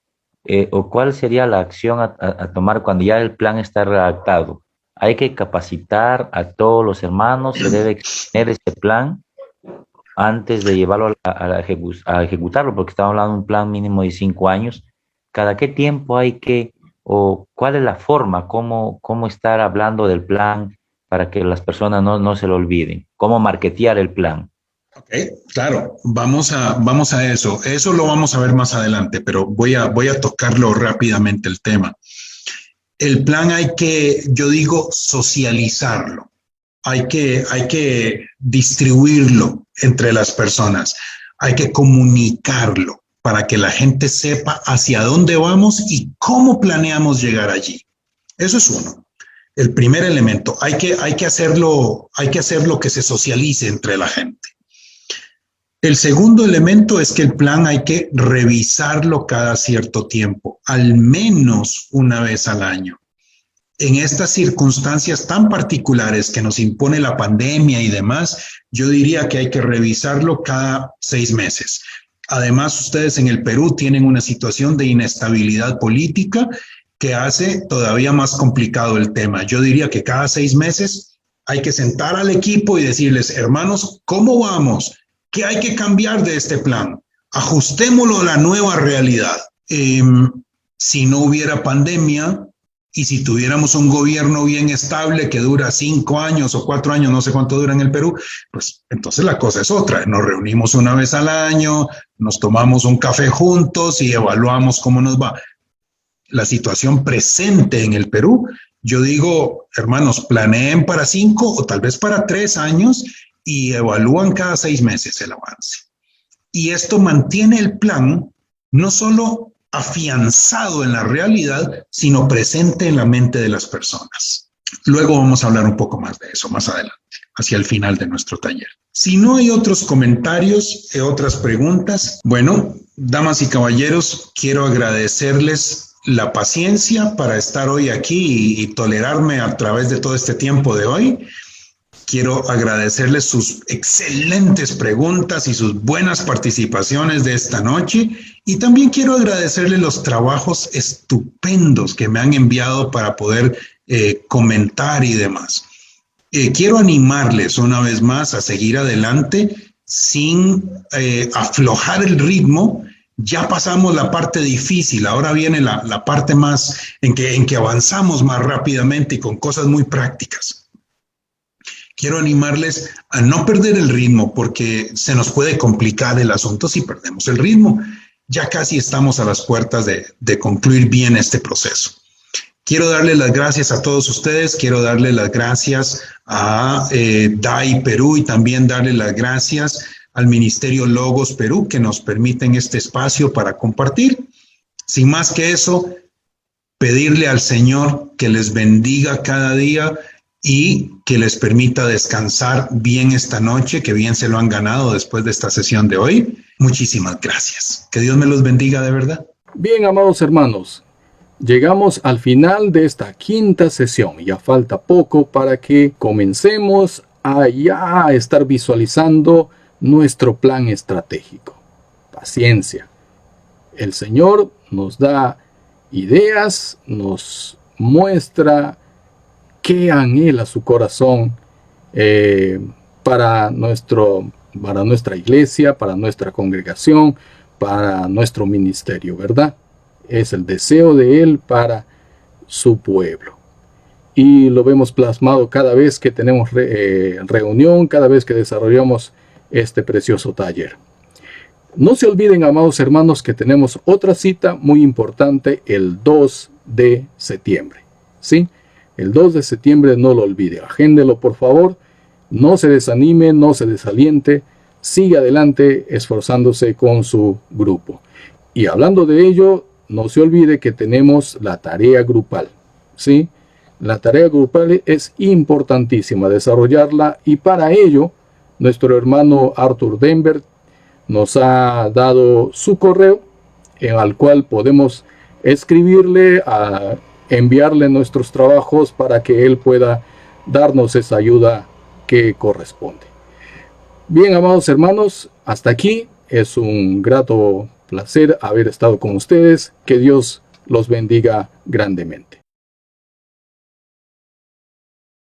o cuál sería la acción a tomar cuando ya el plan está redactado? Hay que capacitar a todos los hermanos, se debe exponer ese plan antes de llevarlo a ejecutarlo, porque estamos hablando de un plan mínimo de 5 años. ¿Cada qué tiempo hay que, o cuál es la forma, cómo estar hablando del plan para que las personas no se lo olviden? ¿Cómo marketear el plan? Ok, claro, vamos a eso. Eso lo vamos a ver más adelante, pero voy a tocarlo rápidamente el tema. El plan hay que, yo digo, socializarlo. Hay que distribuirlo entre las personas. Hay que comunicarlo para que la gente sepa hacia dónde vamos y cómo planeamos llegar allí. Eso es uno. El primer elemento, hay que hacerlo que se socialice entre la gente. El segundo elemento es que el plan hay que revisarlo cada cierto tiempo, al menos una vez al año. En estas circunstancias tan particulares que nos impone la pandemia y demás, yo diría que hay que revisarlo cada 6 meses. Además, ustedes en el Perú tienen una situación de inestabilidad política que hace todavía más complicado el tema. Yo diría que cada 6 meses hay que sentar al equipo y decirles, hermanos, ¿cómo vamos? ¿Qué hay que cambiar de este plan? Ajustémoslo a la nueva realidad. Si no hubiera pandemia y si tuviéramos un gobierno bien estable que dura 5 años o 4 años, no sé cuánto dura en el Perú, pues entonces la cosa es otra. Nos reunimos una vez al año, nos tomamos un café juntos y evaluamos cómo nos va. La situación presente en el Perú Yo digo, hermanos, planeen para 5 o tal vez para 3 años y evalúan cada 6 meses el avance. Y esto mantiene el plan no solo afianzado en la realidad, sino presente en la mente de las personas. Luego vamos a hablar un poco más de eso más adelante, hacia el final de nuestro taller. Si no hay otros comentarios, otras preguntas, bueno, damas y caballeros, quiero agradecerles la paciencia para estar hoy aquí y tolerarme a través de todo este tiempo de hoy. Quiero agradecerles sus excelentes preguntas y sus buenas participaciones de esta noche. Y también quiero agradecerles los trabajos estupendos que me han enviado para poder comentar y demás. Quiero animarles una vez más a seguir adelante sin aflojar el ritmo. Ya pasamos la parte difícil, ahora viene la parte más en que avanzamos más rápidamente y con cosas muy prácticas. Quiero animarles a no perder el ritmo porque se nos puede complicar el asunto si perdemos el ritmo. Ya casi estamos a las puertas de concluir bien este proceso. Quiero darle las gracias a todos ustedes, quiero darle las gracias a DAI Perú y también darle las gracias al Ministerio Logos Perú que nos permiten este espacio para compartir. Sin más que eso, pedirle al Señor que les bendiga cada día y que les permita descansar bien esta noche, que bien se lo han ganado después de esta sesión de hoy. Muchísimas gracias. Que Dios me los bendiga de verdad. Bien, amados hermanos, llegamos al final de esta quinta sesión. Ya falta poco para que comencemos a ya estar visualizando nuestro plan estratégico. Paciencia. El Señor nos da ideas, nos muestra qué anhela su corazón para nuestra iglesia, para nuestra congregación, para nuestro ministerio, ¿verdad? Es el deseo de Él para su pueblo. Y lo vemos plasmado cada vez que tenemos reunión, cada vez que desarrollamos este precioso taller. No se olviden, amados hermanos, que tenemos otra cita muy importante el 2 de septiembre, ¿sí? El 2 de septiembre no lo olvide, agéndelo por favor, no se desanime, no se desaliente, siga adelante esforzándose con su grupo. Y hablando de ello, no se olvide que tenemos la tarea grupal, ¿sí? La tarea grupal es importantísima desarrollarla y para ello nuestro hermano Arthur Denver nos ha dado su correo en el cual podemos escribirle a enviarle nuestros trabajos para que él pueda darnos esa ayuda que corresponde. Bien, amados hermanos, hasta aquí. Es un grato placer haber estado con ustedes. Que Dios los bendiga grandemente.